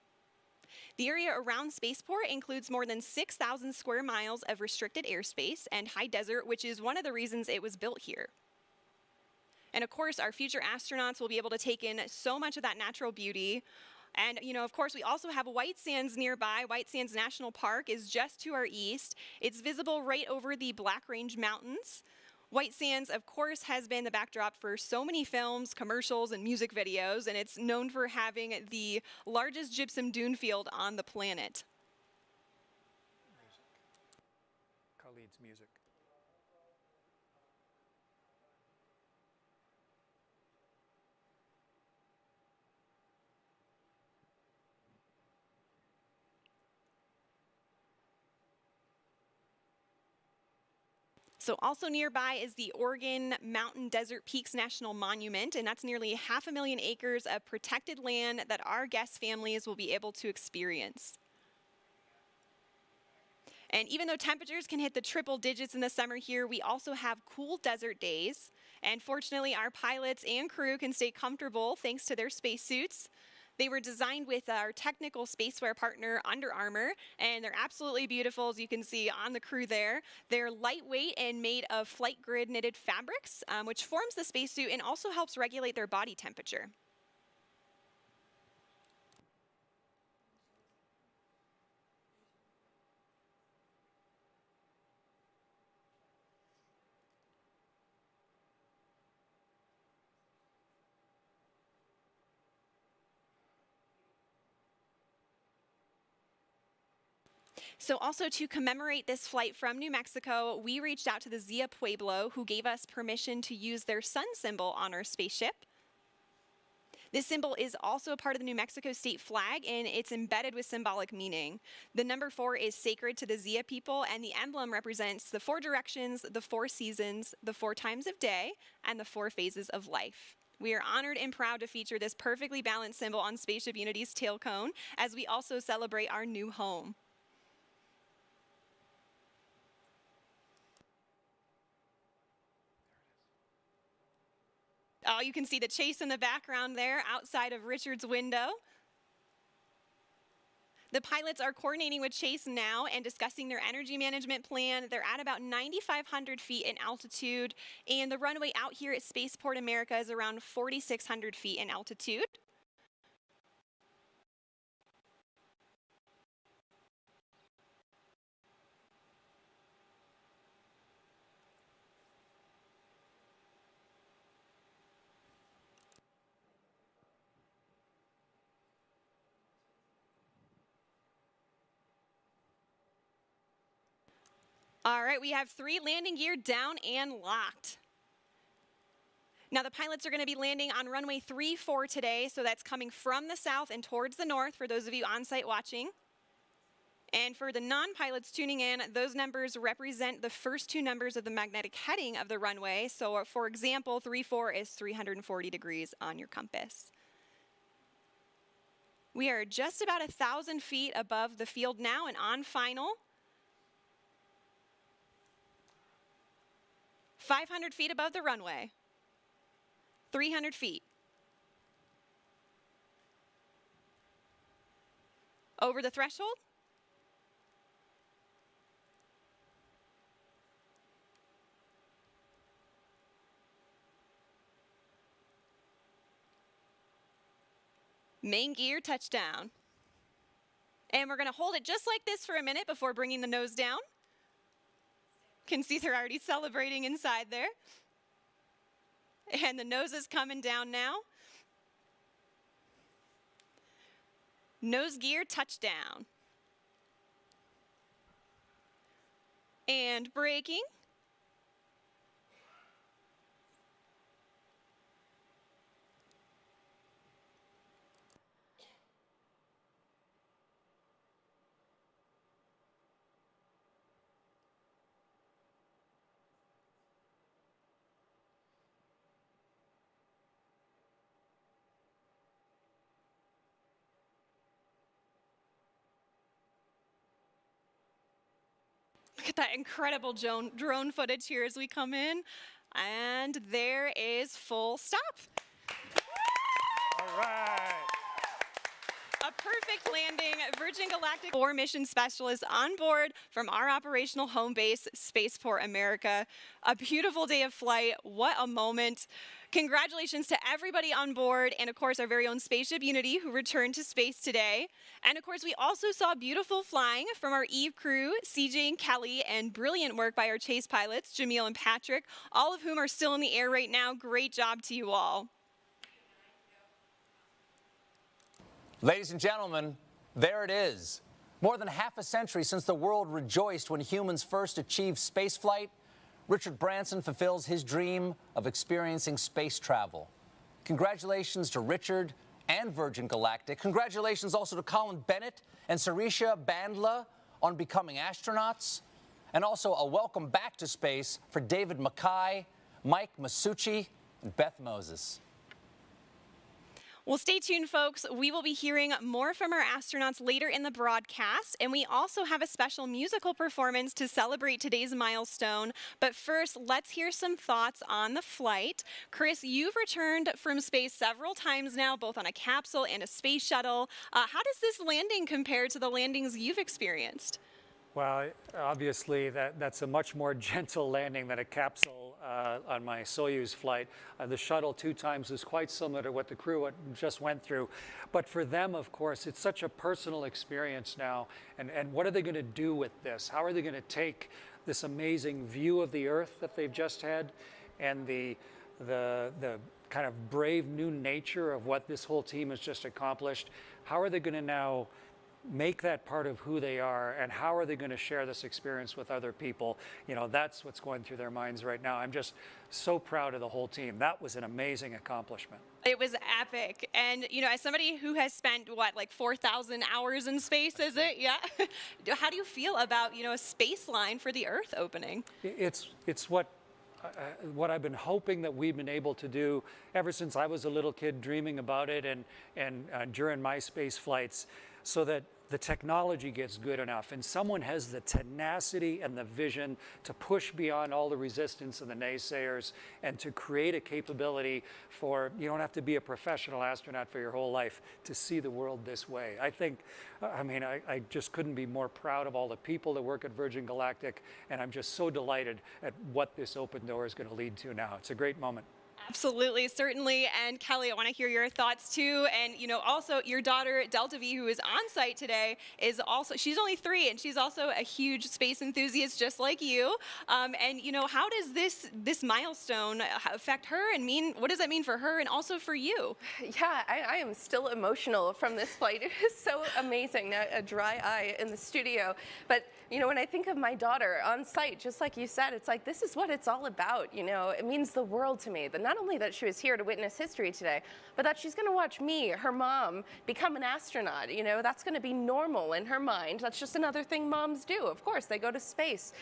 Speaker 1: The area around Spaceport includes more than 6,000 square miles of restricted airspace and high desert, which is one of the reasons it was built here. And of course, our future astronauts will be able to take in so much of that natural beauty. And, you know, of course, we also have White Sands nearby. White Sands National Park is just to our east. It's visible right over the Black Range Mountains. White Sands, of course, has been the backdrop for so many films, commercials, and music videos, and it's known for having the largest gypsum dune field on the planet.
Speaker 9: Khalid's music.
Speaker 1: So also nearby is the Oregon Mountain Desert Peaks National Monument, and that's nearly 500,000 acres of protected land that our guest families will be able to experience. And even though temperatures can hit the triple digits in the summer here, we also have cool desert days. And fortunately, our pilots and crew can stay comfortable thanks to their spacesuits. They were designed with our technical spacewear partner, Under Armour, and they're absolutely beautiful, as you can see on the crew there. They're lightweight and made of flight grid knitted fabrics, which forms the spacesuit and also helps regulate their body temperature. So also to commemorate this flight from New Mexico, we reached out to the Zia Pueblo, who gave us permission to use their sun symbol on our spaceship. This symbol is also a part of the New Mexico state flag, and it's embedded with symbolic meaning. The number 4 is sacred to the Zia people, and the emblem represents the 4 directions, the 4 seasons, the 4 times of day, and the 4 phases of life. We are honored and proud to feature this perfectly balanced symbol on Spaceship Unity's tail cone, as we also celebrate our new home. Oh, you can see the chase in the background there outside of Richard's window. The pilots are coordinating with Chase now and discussing their energy management plan. They're at about 9,500 feet in altitude, and the runway out here at Spaceport America is around 4,600 feet in altitude. All right, we have 3 landing gear down and locked. Now the pilots are going to be landing on runway 34 today, so that's coming from the south and towards the north for those of you on site watching. And for the non-pilots tuning in, those numbers represent the first 2 numbers of the magnetic heading of the runway. So for example, 34 is 340 degrees on your compass. We are just about 1,000 feet above the field now and on final. 500 feet above the runway. 300 feet. Over the threshold. Main gear touchdown. And we're going to hold it just like this for a minute before bringing the nose down. Can see they're already celebrating inside there. And the nose is coming down now. Nose gear touchdown. And braking. Look at that incredible drone footage here as we come in. And there is full stop.
Speaker 9: All right.
Speaker 1: A perfect landing. Virgin Galactic 4 mission specialists on board from our operational home base, Spaceport America. A beautiful day of flight. What a moment. Congratulations to everybody on board, and of course our very own Spaceship Unity who returned to space today. And of course we also saw beautiful flying from our Eve crew, CJ and Kelly, and brilliant work by our Chase pilots, Jamil and Patrick, all of whom are still in the air right now. Great job to you all.
Speaker 3: Ladies and gentlemen, there it is. More than half a century since the world rejoiced when humans first achieved spaceflight, Richard Branson fulfills his dream of experiencing space travel. Congratulations to Richard and Virgin Galactic. Congratulations also to Colin Bennett and Sirisha Bandla on becoming astronauts. And also a welcome back to space for David Mackay, Mike Masucci, and Beth Moses.
Speaker 1: Well, stay tuned, folks. We will be hearing more from our astronauts later in the broadcast, and we also have a special musical performance to celebrate today's milestone. But first, let's hear some thoughts on the flight. Chris, you've returned from space several times now, both on a capsule and a space shuttle. How does this landing compare to the landings you've experienced?
Speaker 9: Well, obviously, that's a much more gentle landing than a capsule on my Soyuz flight. The shuttle 2 times is quite similar to what the crew just went through. But for them, of course, it's such a personal experience now. And what are they going to do with this? How are they going to take this amazing view of the Earth that they've just had and the kind of brave new nature of what this whole team has just accomplished? How are they going to now make that part of who they are, and how are they going to share this experience with other people? You know, that's what's going through their minds right now. I'm just so proud of the whole team. That was an amazing accomplishment.
Speaker 1: It was epic. And, you know, as somebody who has spent, what, like 4,000 hours in space, is it? Yeah. How do you feel about, you know, a space line for the Earth opening?
Speaker 9: It's what I've been hoping that we've been able to do ever since I was a little kid, dreaming about it and during my space flights, so that the technology gets good enough and someone has the tenacity and the vision to push beyond all the resistance and the naysayers and to create a capability for, you don't have to be a professional astronaut for your whole life to see the world this way. I think, I mean, I just couldn't be more proud of all the people that work at Virgin Galactic, and I'm just so delighted at what this open door is going to lead to now. It's a great moment.
Speaker 1: Absolutely, certainly. And Kelly, I want to hear your thoughts too. And, you know, also your daughter, Delta V, who is on site today, is also, she's only 3 and she's also a huge space enthusiast just like you. And, you know, how does this milestone affect her and what does that mean for her and also for you?
Speaker 10: Yeah, I am still emotional from this flight. It is so amazing, a dry eye in the studio. But, you know, when I think of my daughter on site, just like you said, it's like, this is what it's all about. You know, it means the world to me. Not only that she was here to witness history today, but that she's going to watch me, her mom, become an astronaut. You know, that's going to be normal in her mind. That's just another thing moms do. Of course, they go to space.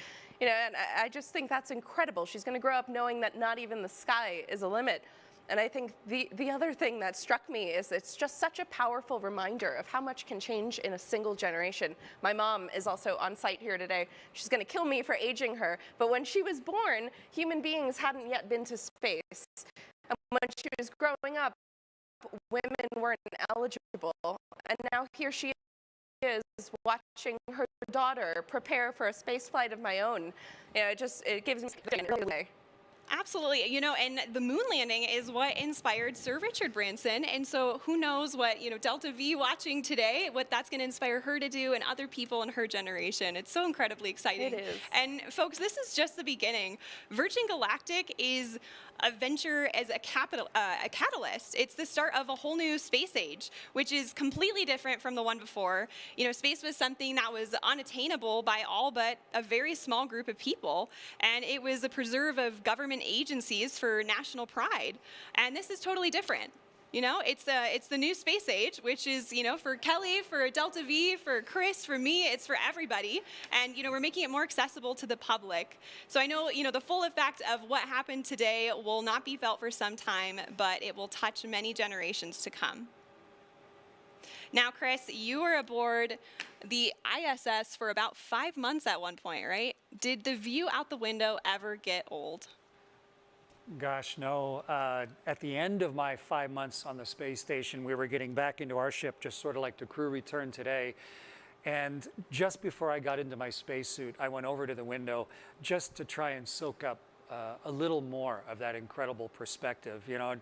Speaker 10: You know, and I just think that's incredible. She's going to grow up knowing that not even the sky is a limit. And I think the other thing that struck me is it's just such a powerful reminder of how much can change in a single generation. My mom is also on site here today. She's going to kill me for aging her, but when she was born, human beings hadn't yet been to space. And when she was growing up, women weren't eligible. And now here she is watching her daughter prepare for a space flight of my own. You know, it gives me a really way.
Speaker 1: Absolutely. You know, and the moon landing is what inspired Sir Richard Branson. And so who knows what, you know, Delta V watching today, what that's going to inspire her to do and other people in her generation. It's so incredibly exciting.
Speaker 10: It is.
Speaker 1: And folks, this is just the beginning. Virgin Galactic is a venture as a catalyst. It's the start of a whole new space age, which is completely different from the one before. You know, space was something that was unattainable by all but a very small group of people. And it was a preserve of government agencies for national pride. And this is totally different. You know, it's the new space age, which is, you know, for Kelly, for Delta V, for Chris, for me, it's for everybody. And, you know, we're making it more accessible to the public. So I know, you know, the full effect of what happened today will not be felt for some time, but it will touch many generations to come. Now, Chris, you were aboard the ISS for about 5 months at one point, right? Did the view out the window ever get old?
Speaker 9: Gosh, no. At the end of my 5 months on the space station, we were getting back into our ship, just sort of like the crew returned today. And just before I got into my spacesuit, I went over to the window just to try and soak up a little more of that incredible perspective. You know,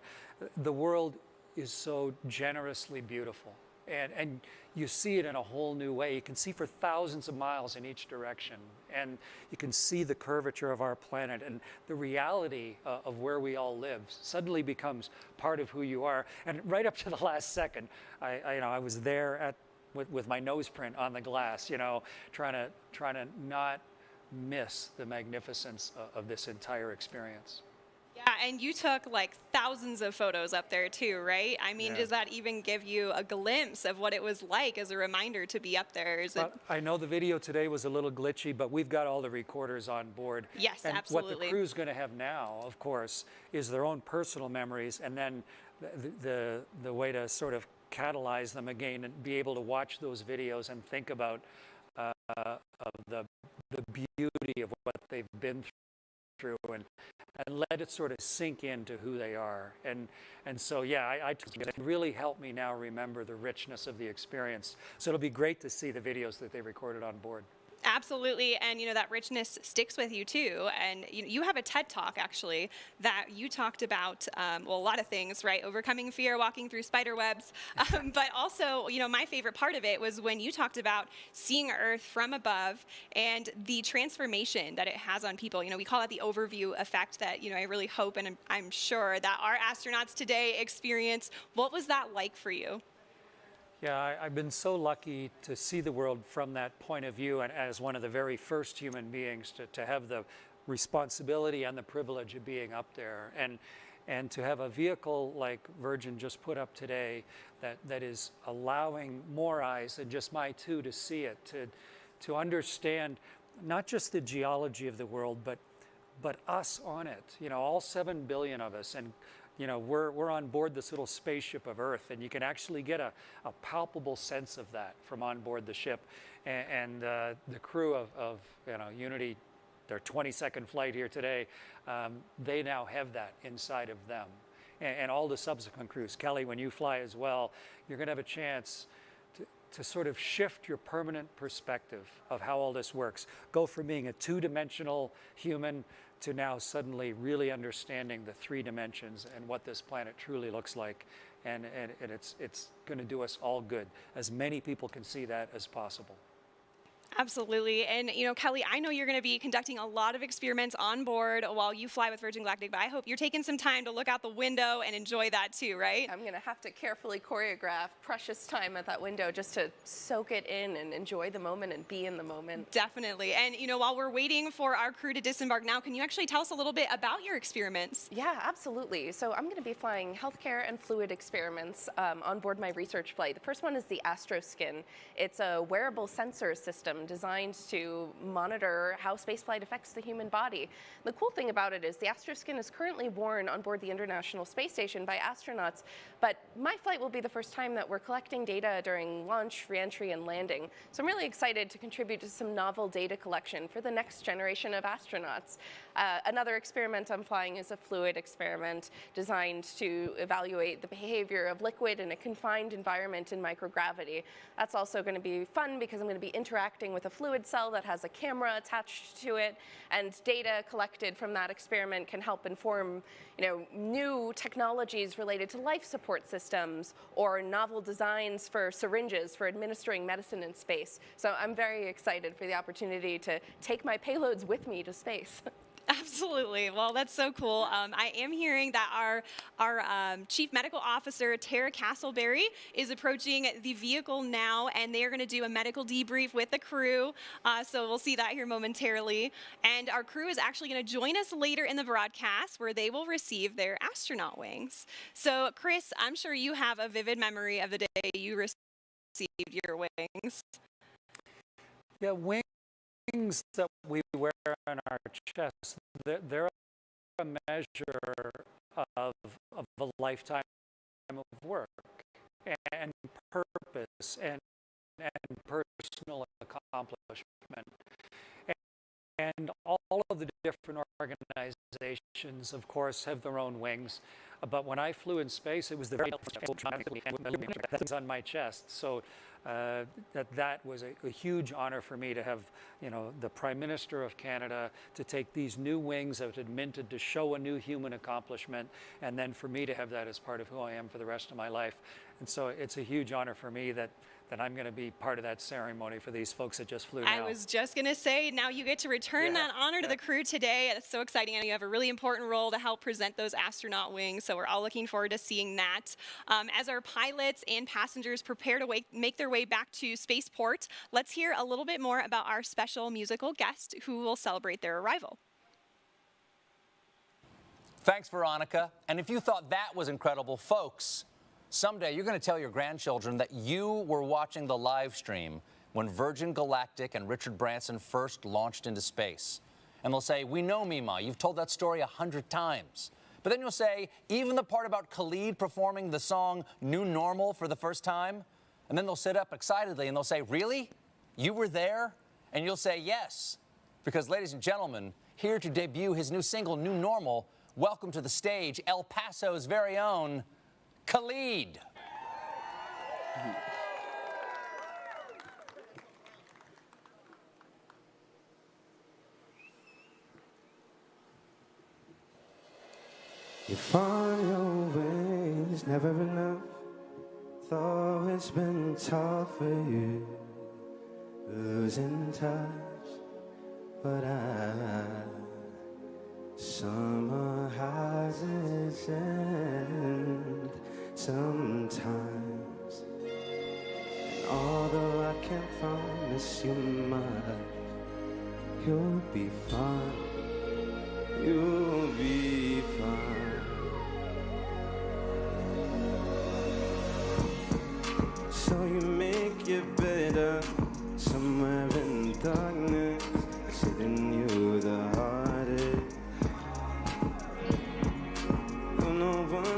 Speaker 9: the world is so generously beautiful. And you see it in a whole new way. You can see for thousands of miles in each direction. And you can see the curvature of our planet. And the reality of where we all live suddenly becomes part of who you are. And right up to the last second, I was there with my nose print on the glass, you know, trying to not miss the magnificence of this entire experience.
Speaker 1: Yeah, and you took like thousands of photos up there too, right? I mean,
Speaker 9: Yeah.
Speaker 1: Does that even give you a glimpse of what it was like as a reminder to be up there?
Speaker 9: I know the video today was a little glitchy, but we've got all the recorders on board.
Speaker 1: Yes,
Speaker 9: and
Speaker 1: absolutely.
Speaker 9: What the crew's going to have now, of course, is their own personal memories, and then the way to sort of catalyze them again and be able to watch those videos and think about the beauty of what they've been through and let it sort of sink into who they are. And so, yeah, it really helped me now remember the richness of the experience. So it'll be great to see the videos that they recorded on board.
Speaker 1: Absolutely, and you know that richness sticks with you too. And you have a TED Talk actually that you talked about, well, a lot of things, right? Overcoming fear, walking through spider webs, but also, you know, my favorite part of it was when you talked about seeing Earth from above and the transformation that it has on people. You know, we call it the overview effect that, you know, I really hope and I'm sure that our astronauts today experience. What was that like for you?
Speaker 9: Yeah, I've been so lucky to see the world from that point of view, and as one of the very first human beings to have the responsibility and the privilege of being up there, and to have a vehicle like Virgin just put up today that is allowing more eyes than just my two to see it, to understand not just the geology of the world, but us on it. You know, all 7 billion of us, and you know, we're on board this little spaceship of Earth, and you can actually get a palpable sense of that from on board the ship. And the crew of you know, Unity, their 22nd flight here today, they now have that inside of them. And all the subsequent crews. Kelly, when you fly as well, you're going to have a chance to sort of shift your permanent perspective of how all this works. Go from being a two-dimensional human to now suddenly really understanding the 3 dimensions and what this planet truly looks like. And it's going to do us all good. As many people can see that as possible.
Speaker 1: Absolutely. And, you know, Kelly, I know you're going to be conducting a lot of experiments on board while you fly with Virgin Galactic, but I hope you're taking some time to look out the window and enjoy that too, right?
Speaker 10: I'm going to have to carefully choreograph precious time at that window just to soak it in and enjoy the moment and be in the moment.
Speaker 1: Definitely. And, you know, while we're waiting for our crew to disembark now, can you actually tell us a little bit about your experiments?
Speaker 10: Yeah, absolutely. So I'm going to be flying healthcare and fluid experiments on board my research flight. The first one is the AstroSkin. It's a wearable sensor system designed to monitor how spaceflight affects the human body. The cool thing about it is the AstroSkin is currently worn on board the International Space Station by astronauts, but my flight will be the first time that we're collecting data during launch, reentry, and landing. So I'm really excited to contribute to some novel data collection for the next generation of astronauts. Another experiment I'm flying is a fluid experiment designed to evaluate the behavior of liquid in a confined environment in microgravity. That's also going to be fun because I'm going to be interacting with a fluid cell that has a camera attached to it, and data collected from that experiment can help inform, you know, new technologies related to life support systems or novel designs for syringes for administering medicine in space. So I'm very excited for the opportunity to take my payloads with me to space.
Speaker 1: Absolutely. Well, that's so cool. I am hearing that our Chief Medical Officer, Tara Castleberry, is approaching the vehicle now, and they are going to do a medical debrief with the crew. So we'll see that here momentarily. And our crew is actually going to join us later in the broadcast, where they will receive their astronaut wings. So, Chris, I'm sure you have a vivid memory of the day you received your wings.
Speaker 9: Yeah, wings that we wear on our chest, they're a measure of a lifetime of work and purpose and personal accomplishment. And all of the different organizations, of course, have their own wings. But when I flew in space, it was the very that was on my chest. So that was a huge honor for me to have, you know, the Prime Minister of Canada to take these new wings that had minted to show a new human accomplishment, and then for me to have that as part of who I am for the rest of my life. And so it's a huge honor for me that I'm going to be part of that ceremony for these folks that just flew now.
Speaker 1: I was just going to say, now you get to return that honor to the crew today. It's so exciting. I know you have a really important role to help present those astronaut wings, so we're all looking forward to seeing that. As our pilots and passengers prepare to make their way back to spaceport, let's hear a little bit more about our special musical guest who will celebrate their arrival.
Speaker 3: Thanks, Veronica. And if you thought that was incredible, folks, someday you're going to tell your grandchildren that you were watching the live stream when Virgin Galactic and Richard Branson first launched into space. And they'll say, "We know, Mima, you've told that story 100 times. But then you'll say, even the part about Khalid performing the song New Normal for the first time? And then they'll sit up excitedly and they'll say, "Really? You were there?" And you'll say, "Yes." Because, ladies and gentlemen, here to debut his new single, New Normal, welcome to the stage, El Paso's very own Khalid.
Speaker 21: You find your ways never enough, though it's been tough for you, losing touch, but summer has its end sometimes. And although I can't promise you much, you'll be fine, you'll be fine. So you make it better somewhere in darkness, sitting you the hardest. No one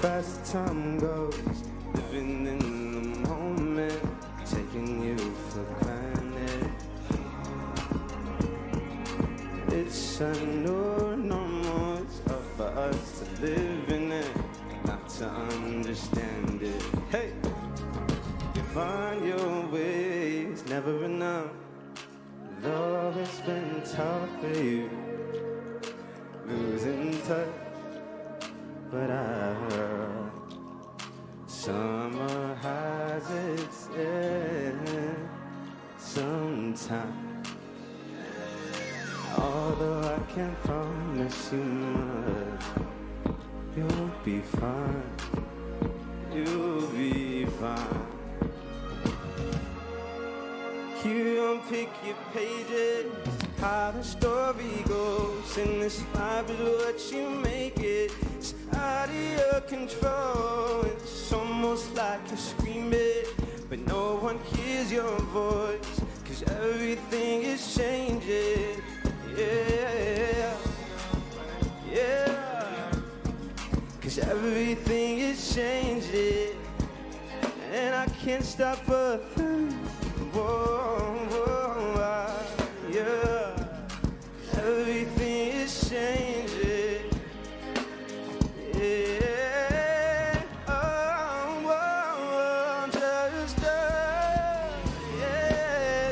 Speaker 21: fast time goes, living in the moment, taking you for granted. It's a new normal, it's up for us to live in it, not to understand it. Hey, you find your ways, never enough. Though it's been tough for you, losing touch. But I heard summer has its end sometime. Although I can't promise you much, you'll be fine. You'll be fine. You unpick your pages, how the story goes. And this life is what you make it. It's out of your control. It's almost like you're screaming, but no one hears your voice, 'cause everything is changing. Yeah, yeah, 'cause everything is changing, and I can't stop a thing. Whoa, whoa, yeah, everything is changing, yeah, oh, whoa, just, yeah,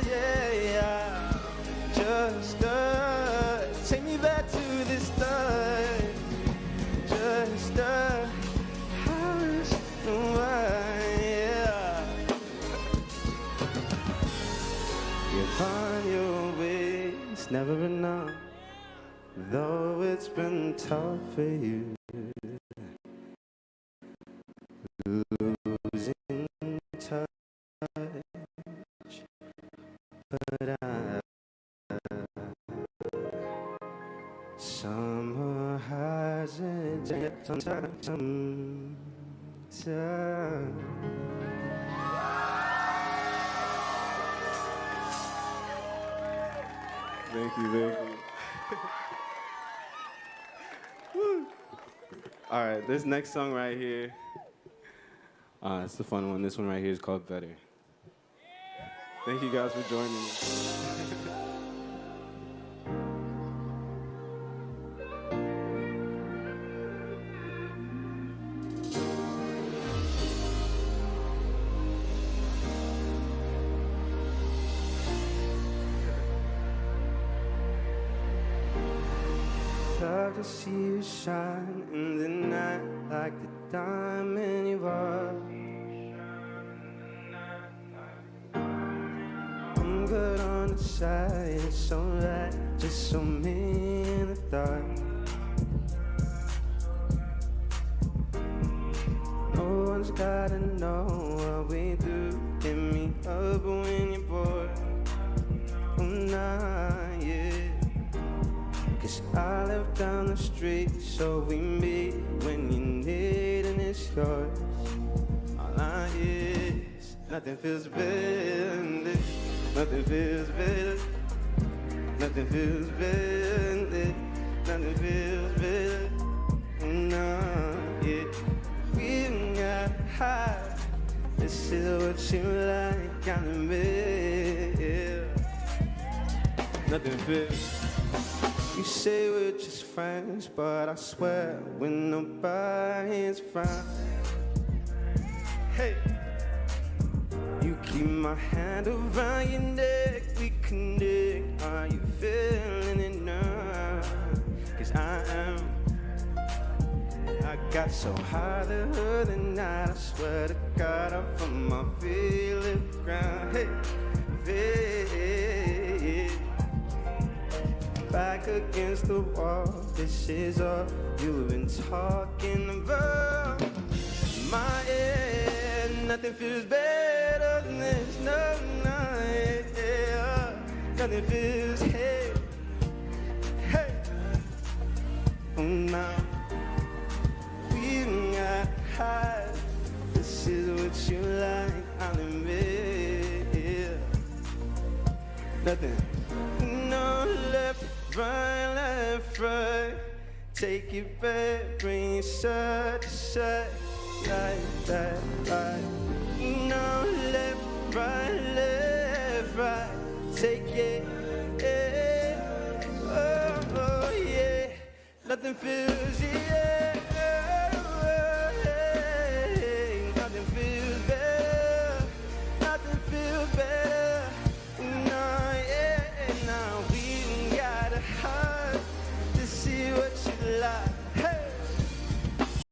Speaker 21: yeah, yeah, just, take me back to this time, just, find your ways, never enough. Though it's been tough for you, losing touch. But summer has its sometime. Thank you, thank you. Woo. All right, this next song right here, it's the fun one. This one right here is called Better. Thank you guys for joining me. Love to see you shine in the night like the diamond you are. I'm good on the side, it's alright, just so me in the dark. No one's gotta know what we do. Hit me up when you're bored. Oh, nah, yeah. 'Cause I live down the street, so we meet when you need, and it's yours. All I hear is nothing feels better than this. Nothing feels better. Nothing feels better than this. Nothing feels better. No, yeah. We got high. This is what you like, on me. Yeah. Nothing feels. You say we're just friends, but I swear when nobody's fine. Hey, you keep my hand around your neck, we connect. Are you feeling it now? 'Cause I am. I got so high the other night, I swear to God, I'm from my feeling ground. Hey, hey. Back against the wall, this is all you've been talking about. My end, nothing feels better than this. No, no, yeah. Nothing feels, hey, hey. Oh, now we got high. This is what you like, I'll admit, yeah. Nothing, no left. Right, left, right. take it back, bring it side to side, like that, like. No, left, right, take it, yeah. Oh, oh, yeah. Nothing feels, yeah.